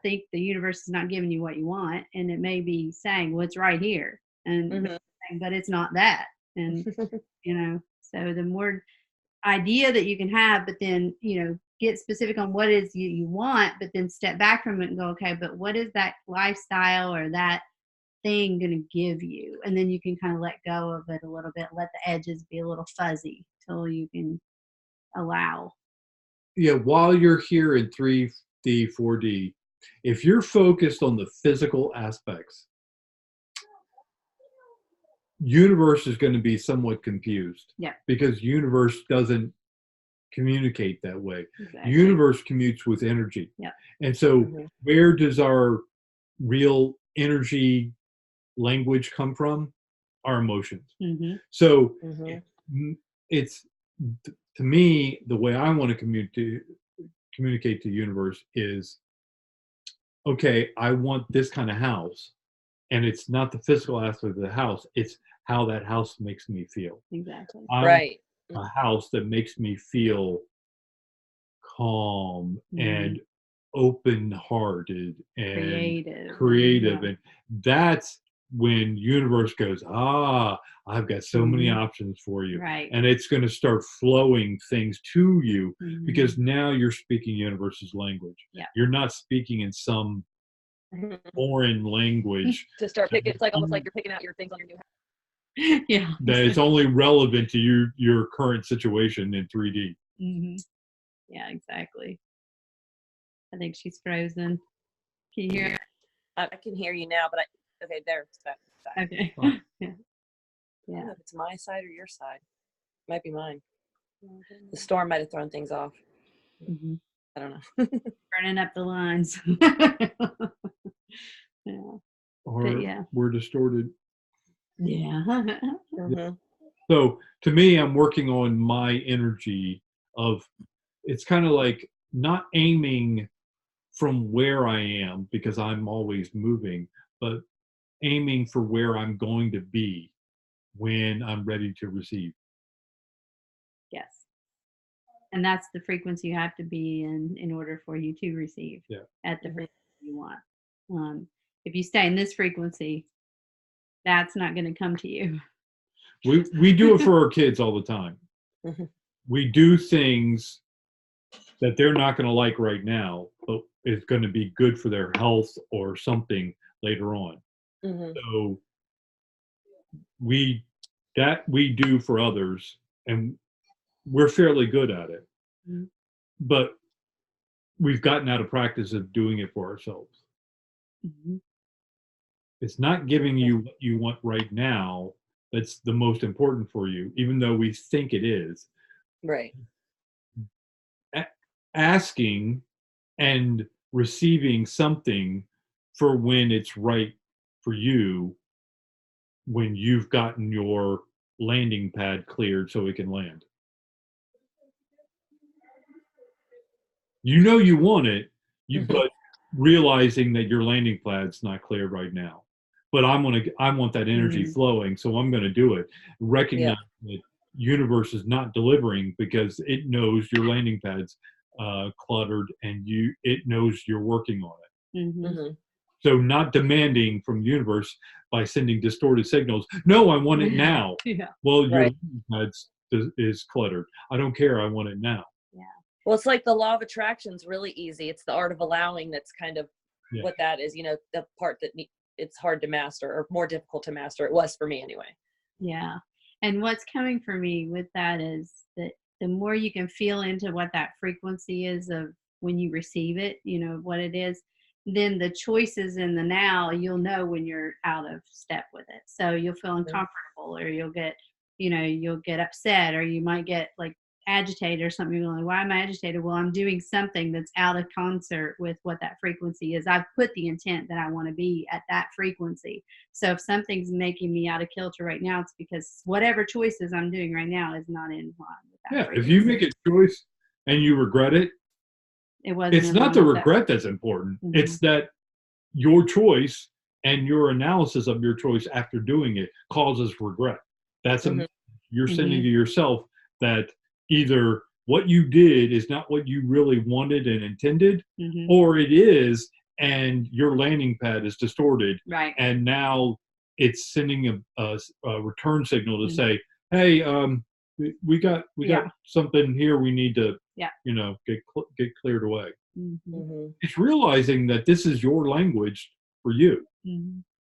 think the universe is not giving you what you want, and it may be saying what's right here, and but it's not that. And so the more idea that you can have, but then get specific on what it is you want, but then step back from it and go, okay, but what is that lifestyle or that thing going to give you? And then you can kind of let go of it a little bit, let the edges be a little fuzzy till you can allow. Yeah, while you're here in 3D, 4D, if you're focused on the physical aspects, universe is going to be somewhat confused. Yeah. Because universe doesn't communicate that way. Exactly. Universe commutes with energy. Yeah. And so where does our real energy language come from? Our emotions. So it's, to me, the way I want to communicate to the universe is, okay, I want this kind of house. And it's not the physical aspect of the house, it's how that house makes me feel. Exactly. Right. A house that makes me feel calm and open-hearted and creative. And that's when universe goes, I've got so many options for you. Right. And it's going to start flowing things to you because now you're speaking universe's language. Yeah. You're not speaking in some foreign language. To start picking, it's like almost like you're picking out your things on your new house. Yeah. That it's only relevant to your current situation in 3D. Yeah, exactly. I think she's frozen. Can you hear her? I can hear you now, but okay, there. Okay. Fine. Yeah. I don't know if it's my side or your side. Might be mine. The storm might have thrown things off. I don't know. Burning up the lines. Yeah. Or we're distorted. Yeah. So to me, I'm working on my energy of, it's kind of like not aiming from where I am because I'm always moving, but aiming for where I'm going to be when I'm ready to receive. Yes. And that's the frequency you have to be in order for you to receive at the frequency you want. If you stay in this frequency, that's not going to come to you. We do it for our kids all the time. We do things that they're not going to like right now, but it's going to be good for their health or something later on. So we do for others, and we're fairly good at it. But we've gotten out of practice of doing it for ourselves. It's not giving you what you want right now that's the most important for you, even though we think it is. Right. Asking and receiving something for when it's right for you, when you've gotten your landing pad cleared so it can land. You want it, but realizing that your landing pad's not clear right now. But I want that energy flowing, so I'm going to do it. Recognize that universe is not delivering because it knows your landing pad's cluttered, and it knows you're working on it. So not demanding from universe by sending distorted signals. No, I want it now. Well, your landing pad is cluttered. I don't care. I want it now. Well, it's like the law of attraction's really easy. It's the art of allowing that's kind of Yeah. what that is, the part that it's hard to master, or more difficult to master. It was for me anyway. Yeah. And what's coming for me with that is that the more you can feel into what that frequency is of when you receive it, what it is, then the choices in the now, you'll know when you're out of step with it. So you'll feel uncomfortable, or you'll get upset, or you might get like agitated or something. You're like, why am I agitated? Well, I'm doing something that's out of concert with what that frequency is. I've put the intent that I want to be at that frequency. So if something's making me out of kilter right now, it's because whatever choices I'm doing right now is not in line with that. Yeah, frequency. if you make a choice and you regret it, it wasn't. It's not the regret that's important. Mm-hmm. It's that your choice and your analysis of your choice after doing it causes regret. That's you're sending to yourself that either what you did is not what you really wanted and intended, or it is, and your landing pad is distorted. Right. And now it's sending a return signal to say, hey, we got something here we need to get cleared away. It's realizing that this is your language for you.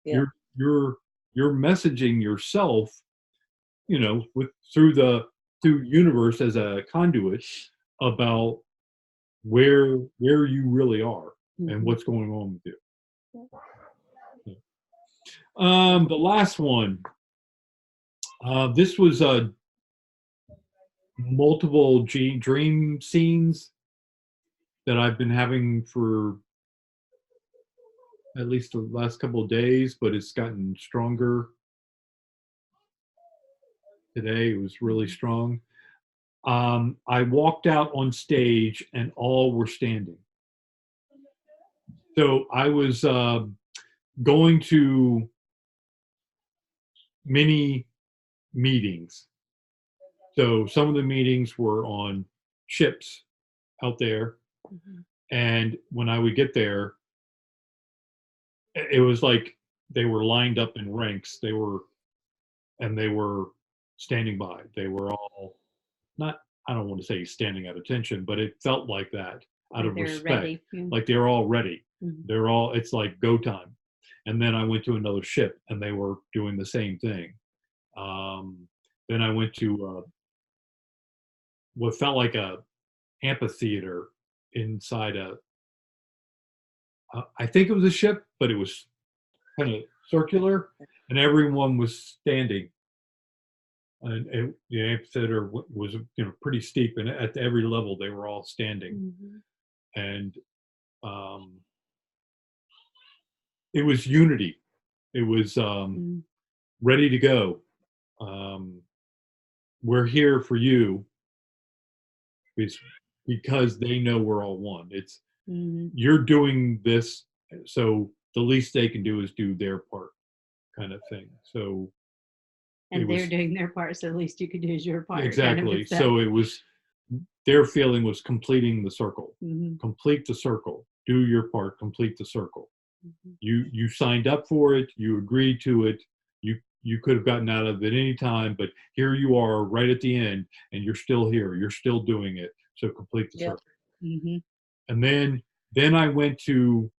Yeah. You're messaging yourself, through universe as a conduit about where you really are and what's going on with you. The last one. This was multiple dream scenes that I've been having for at least the last couple of days, but it's gotten stronger. Today it was really strong. I walked out on stage and all were standing. So I was going to many meetings. So some of the meetings were on ships out there. And when I would get there, it was like they were lined up in ranks. They were standing by. They were all not, I don't want to say standing at attention, but it felt like that out of respect. Like they were all ready. They're all, it's like go time. And then I went to another ship and they were doing the same thing. Then I went to what felt like a amphitheater inside I think it was a ship, but it was kind of circular, and everyone was standing. And the amphitheater was pretty steep, and at every level they were all standing. And it was unity. It was ready to go. We're here for you. Because they know we're all one. It's you're doing this, so the least they can do is do their part, kind of thing. So, and they're doing their part, so the least you could do is your part. Exactly. So it was their feeling was completing the circle. Complete the circle. Do your part. Complete the circle. You signed up for it. You agreed to it. You could have gotten out of it any time, but here you are right at the end, and you're still here. You're still doing it. So complete the circle. And then I went to,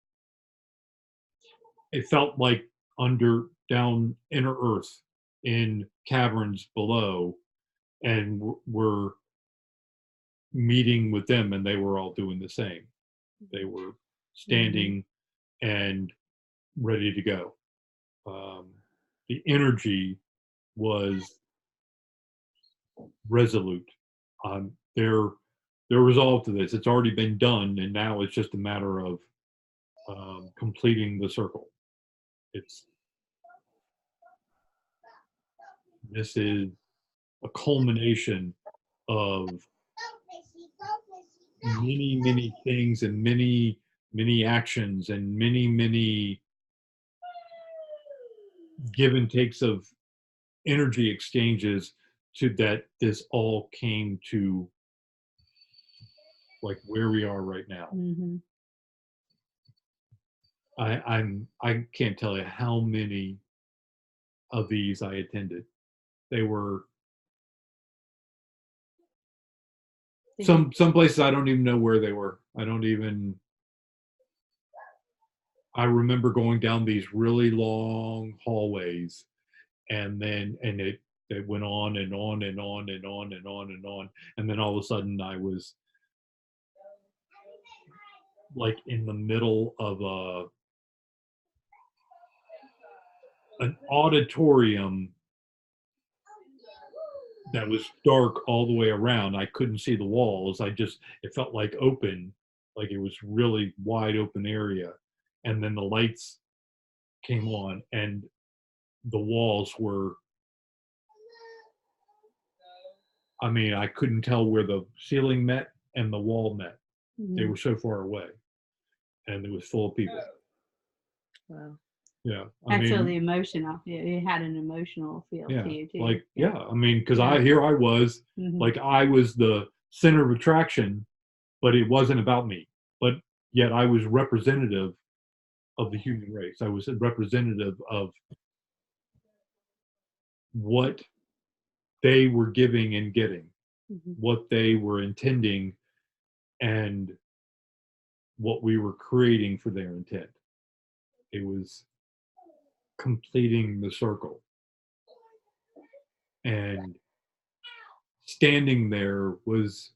it felt like down inner earth in caverns below, and we're meeting with them, and they were all doing the same. They were standing and ready to go. The energy was resolute. Their resolve to this. It's already been done, and now it's just a matter of completing the circle. This is a culmination of many things and many actions and many give and takes of energy exchanges to that this all came to like where we are right now. I can't tell you how many of these I attended. They were Some places I don't even know where they were. I remember going down these really long hallways, and it went on and on and on and on and on and on, and then all of a sudden I was like in the middle of an auditorium that was dark all the way around. I couldn't see the walls. It felt like open, like it was really wide open area. And then the lights came on and the walls were, I mean, I couldn't tell where the ceiling met and the wall met. They were so far away, and it was full of people. Wow. Yeah. I feel the emotion off you. It had an emotional feel Yeah, to you too. like, yeah, I mean, because Yeah. I was, Mhm. like, I was the center of attraction, but it wasn't about me. But yet I was representative of the human race. I was a representative of what they were giving and getting, Mhm. what they were intending, and what we were creating for their intent. It was completing the circle. And standing there was,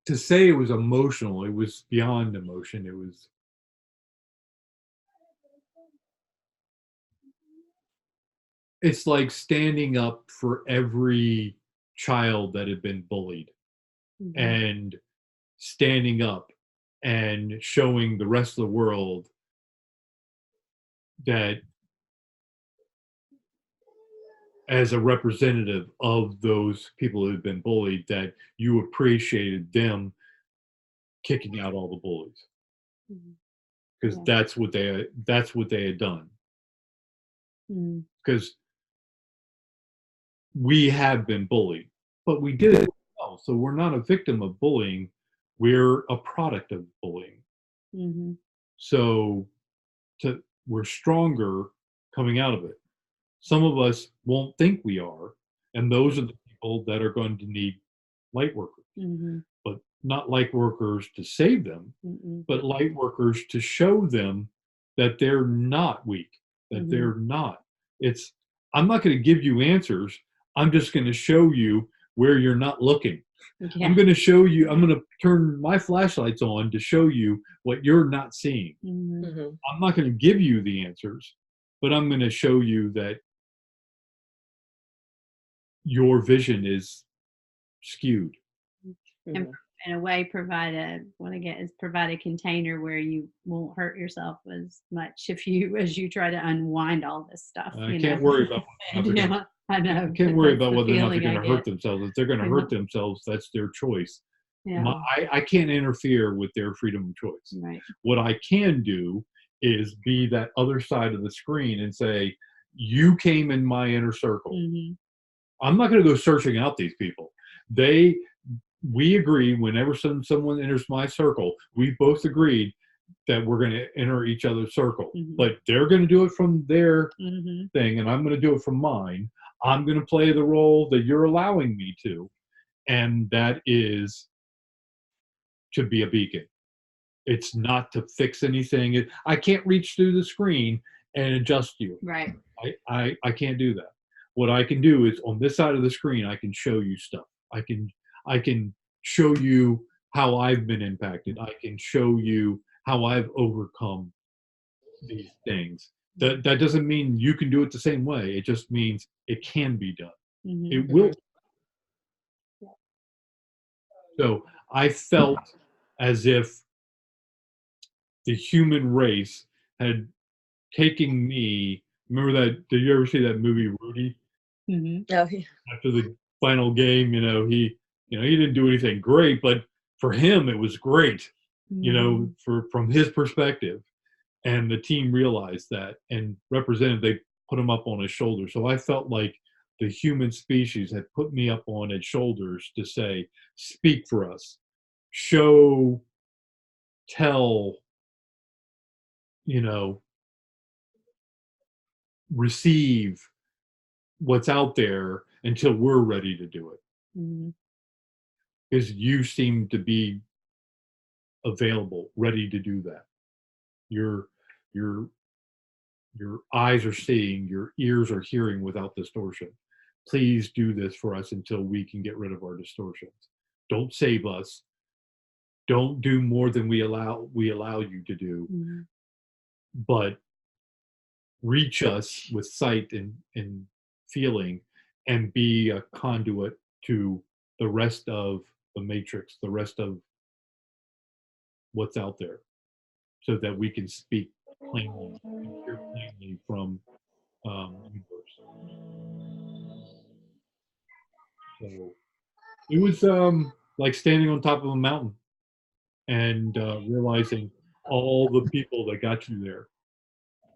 to say it was emotional, it was beyond emotion. It's like standing up for every child that had been bullied, Mhm. and standing up and showing the rest of the world that, as a representative of those people who had been bullied, that you appreciated them kicking out all the bullies, Mhm. because Yeah. that's what they had done. Mhm. Because we have been bullied, but we did it well. So we're not a victim of bullying. We're a product of bullying. Mhm. So we're stronger coming out of it. Some of us won't think we are, and those are the people that are going to need light workers, Mhm. but not light workers to save them, Mhm. but light workers to show them that they're not weak, that Mhm. they're not. It's, I'm not going to give you answers. I'm just going to show you where you're not looking. Yeah. I'm going to show you, I'm going to turn my flashlights on to show you what you're not seeing. Mhm. Mm-hmm. I'm not going to give you the answers, but I'm going to show you that your vision is skewed. And Mm-hmm. in a way, provide a container where you won't hurt yourself as much as you try to unwind all this stuff. I can't worry about whether or not Yeah, I know. can't but worry that's about the whether or not they're feeling I going to hurt get. themselves. If they're going to Yeah. hurt themselves, that's their choice. Yeah. I can't interfere with their freedom of choice. Right. What I can do is be that other side of the screen and say, you came in my inner circle. Mhm. I'm not going to go searching out these people. We agree whenever someone enters my circle, we both agreed that we're going to enter each other's circle. Mhm. But they're going to do it from their Mhm. thing, and I'm going to do it from mine. I'm going to play the role that you're allowing me to, and that is to be a beacon. It's not to fix anything. I can't reach through the screen and adjust you. Right. I can't do that. What I can do is, on this side of the screen, I can show you stuff. I can show you how I've been impacted. I can show you how I've overcome these things. That doesn't mean you can do it the same way. It just means it can be done. Mhm. It will. So I felt as if the human race had taken me. Remember that? Did you ever see that movie Rudy? Mhm. Oh, yeah. After the final game, he didn't do anything great, but for him it was great. Mhm. From his perspective, and the team realized that and represented. They put him up on his shoulder. So I felt like the human species had put me up on its shoulders to say, speak for us, show, tell, you know, receive, what's out there until we're ready to do it. Mhm. Because you seem to be available, ready to do that. Your your your eyes are seeing, your ears are hearing without distortion. Please do this for us until we can get rid of our distortions. Don't save us. Don't do more than we allow you to do, Mhm. but reach us with sight and feeling, and be a conduit to the rest of the matrix, the rest of what's out there, so that we can speak plainly, hear plainly from the universe. So it was like standing on top of a mountain and realizing all the people that got you there,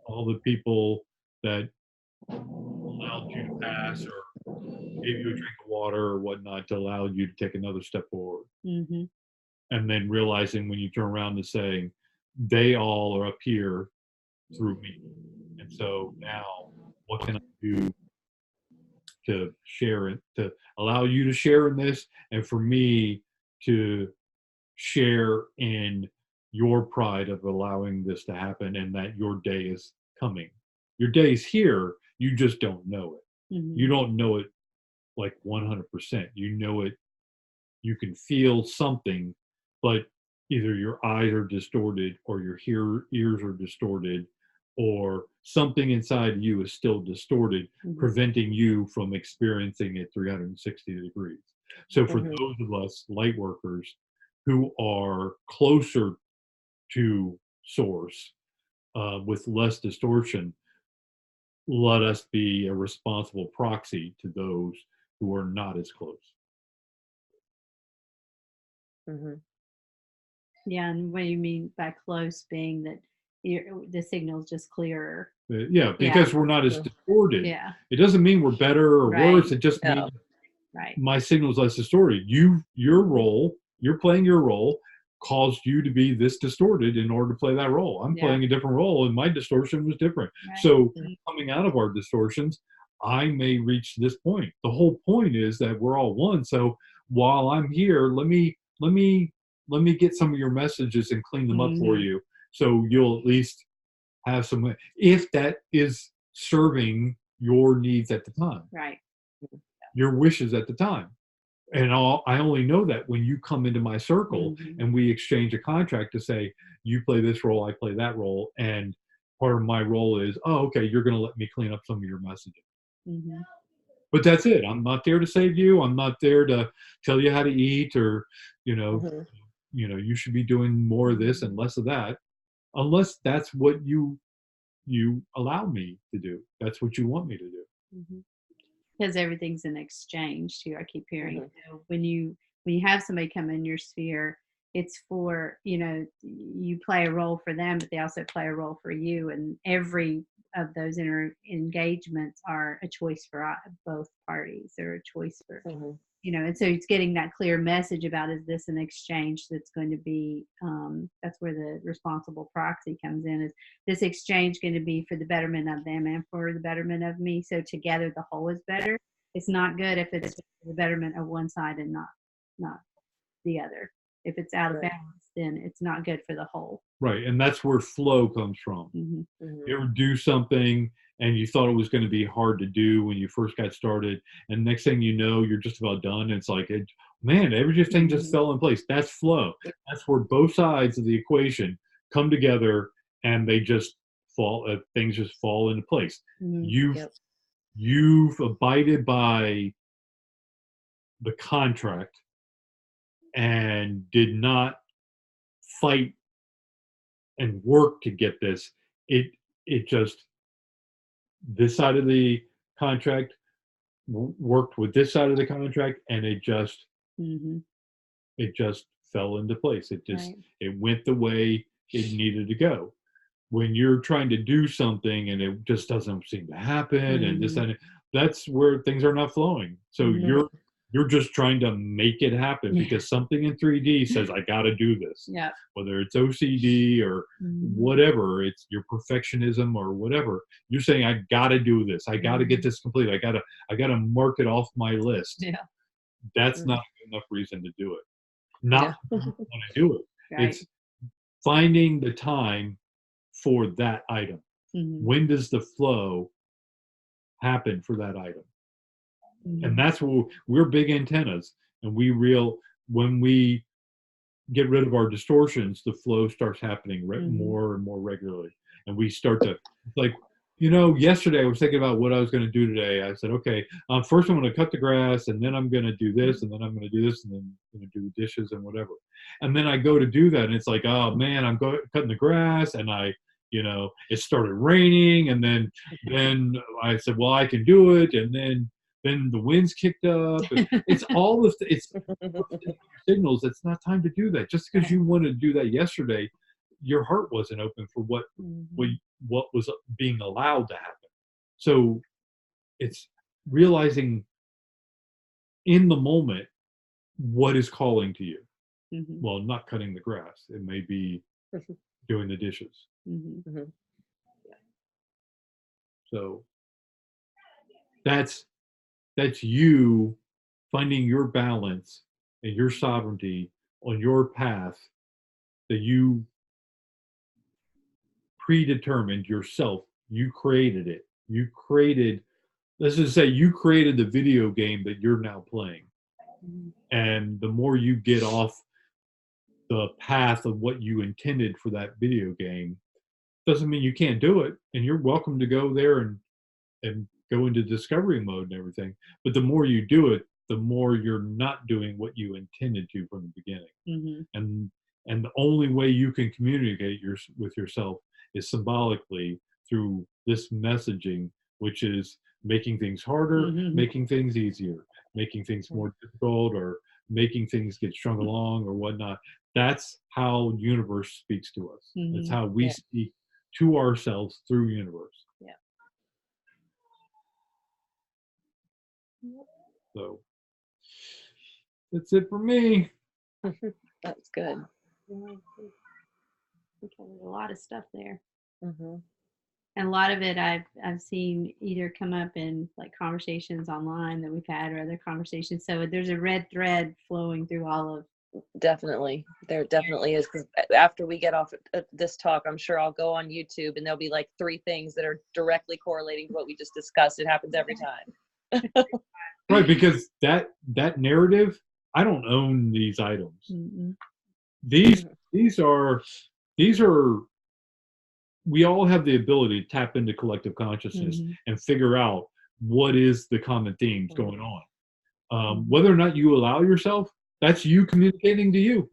all the people that allowed you to pass or gave you a drink of water or whatnot to allow you to take another step forward. Mhm. And then realizing when you turn around and saying, they all are up here through me. And so now, what can I do to share it, to allow you to share in this, and for me to share in your pride of allowing this to happen, and that your day is coming. Your day is here, you just don't know it. You Mhm. don't know it like 100%. You know it, you can feel something, but either your eyes are distorted or your ears are distorted, or something inside you is still distorted, Mhm. preventing you from experiencing it 360 degrees. So for Mhm. those of us light workers who are closer to source, with less distortion, let us be a responsible proxy to those who are not as close. Mhm. Yeah, and what do you mean by close being that the signal's just clearer? Yeah, Yeah. because we're not as Mhm. distorted. Yeah. It doesn't mean we're better or Right. worse. It just No. means Right. my signal's less distorted. Your role, you're playing your role, caused you to be this distorted in order to play that role. I'm Yeah. playing a different role, and my distortion was different. Right. So Mhm. coming out of our distortions, I may reach this point. The whole point is that we're all one. So while I'm here, let me get some of your messages and clean them up for Mhm. you, so you'll at least have some, if that is serving your needs at the time, Right. your wishes at the time. And I only know that when you come into my circle Mhm. and we exchange a contract to say, you play this role, I play that role. And part of my role is, oh, okay, you're going to let me clean up some of your messaging. Mhm. But that's it. I'm not there to save you. I'm not there to tell you how to eat, or, you know, Mhm. you should be doing more of this and less of that, unless that's what you allow me to do. That's what you want me to do. Mhm. Because everything's an exchange too. I keep hearing, Mhm. when you have somebody come in your sphere, it's for, you play a role for them, but they also play a role for you. And every of those engagements are a choice for both parties, or a choice for, Mhm. and so it's getting that clear message about, is this an exchange that's going to be, that's where the responsible proxy comes in. Is this exchange going to be for the betterment of them and for the betterment of me? So together the whole is better. It's not good if it's for the betterment of one side and not the other. If it's out of Right. balance, then it's not good for the whole. Right. And that's where flow comes from. Hmm. Mhm. You ever do something and you thought it was going to be hard to do when you first got started, and next thing you know, you're just about done. It's like, man, everything just Hmm. fell in place. That's flow. That's where both sides of the equation come together, and they just fall. Things just fall into place. Hmm. You've Yep. you've abided by the contract and did not fight and work to get this. It just, this side of the contract worked with this side of the contract, and Hmm. it just fell into place. Right. It went the way it needed to go. When you're trying to do something and it just doesn't seem to happen, and this Hmm. and that's where things are not flowing. So Hmm. You're just trying to make it happen because something in 3D says, I got to do this. Yeah. Whether it's OCD or whatever, it's your perfectionism or whatever. You're saying, I got to do this. I got to get this complete. I got to mark it off my list. Yeah. That's not enough reason to do it. Not want to do it. Right. It's finding the time for that item. When does the flow happen for that item? And that's where we're big antennas, and when we get rid of our distortions, the flow starts happening more and more regularly. And we start to, like, yesterday I was thinking about what I was going to do today. I said, okay, first I'm going to cut the grass, and then I'm going to do this, and then I'm going to do this, and then I'm going to do the dishes and whatever. And then I go to do that, and it's like, oh man, I'm cutting the grass, and it started raining, and then I said, well, I can do it, and then the winds kicked up. It's all this. It's signals. It's not time to do that. Just because you wanted to do that yesterday, your heart wasn't open for what was being allowed to happen. So it's realizing in the moment what is calling to you. Well, not cutting the grass. It may be doing the dishes. So that's you finding your balance and your sovereignty on your path that you predetermined yourself. You created it. Let's just say you created the video game that you're now playing. And the more you get off the path of what you intended for that video game, doesn't mean you can't do it. And you're welcome to go there and go into discovery mode and everything. But the more you do it, the more you're not doing what you intended to from the beginning. And the only way you can communicate with yourself is symbolically through this messaging, which is making things harder, making things easier, making things more difficult, or making things get strung along or whatnot. That's how universe speaks to us. That's how we speak to ourselves through universe. So that's it for me. That's good. There's a lot of stuff there. And a lot of it I've seen either come up in like conversations online that we've had or other conversations. So there's a red thread flowing through all of. Definitely. There definitely is. Because after we get off this talk, I'm sure I'll go on YouTube and there'll be like 3 things that are directly correlating to what we just discussed. It happens every time. Right, because that narrative, I don't own these items. These are we all have the ability to tap into collective consciousness and figure out what is the common themes going on. Whether or not you allow yourself, that's you communicating to you.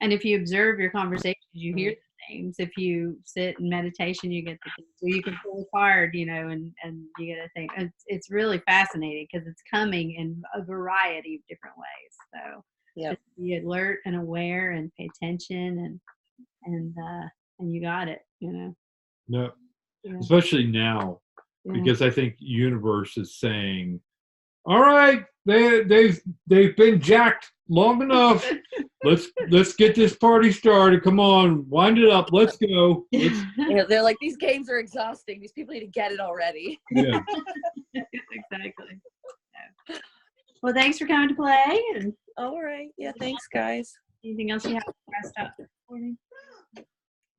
And if you observe your conversations, you hear the things. If you sit in meditation, you get the things. So you can pull a card, and you get a thing. It's really fascinating because it's coming in a variety of different ways. So just be alert and aware and pay attention and you got it, No, especially now, because I think universe is saying, all right, they've been jacked long enough. Let's get this party started. Come on, wind it up. Let's go. They're like, these games are exhausting. These people need to get it already. Yeah. Exactly. Yeah. Well, thanks for coming to play. And all right. Yeah, thanks, guys. Anything else you have pressed up for me?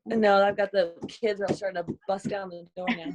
No, I've got the kids are starting to bust down the door now.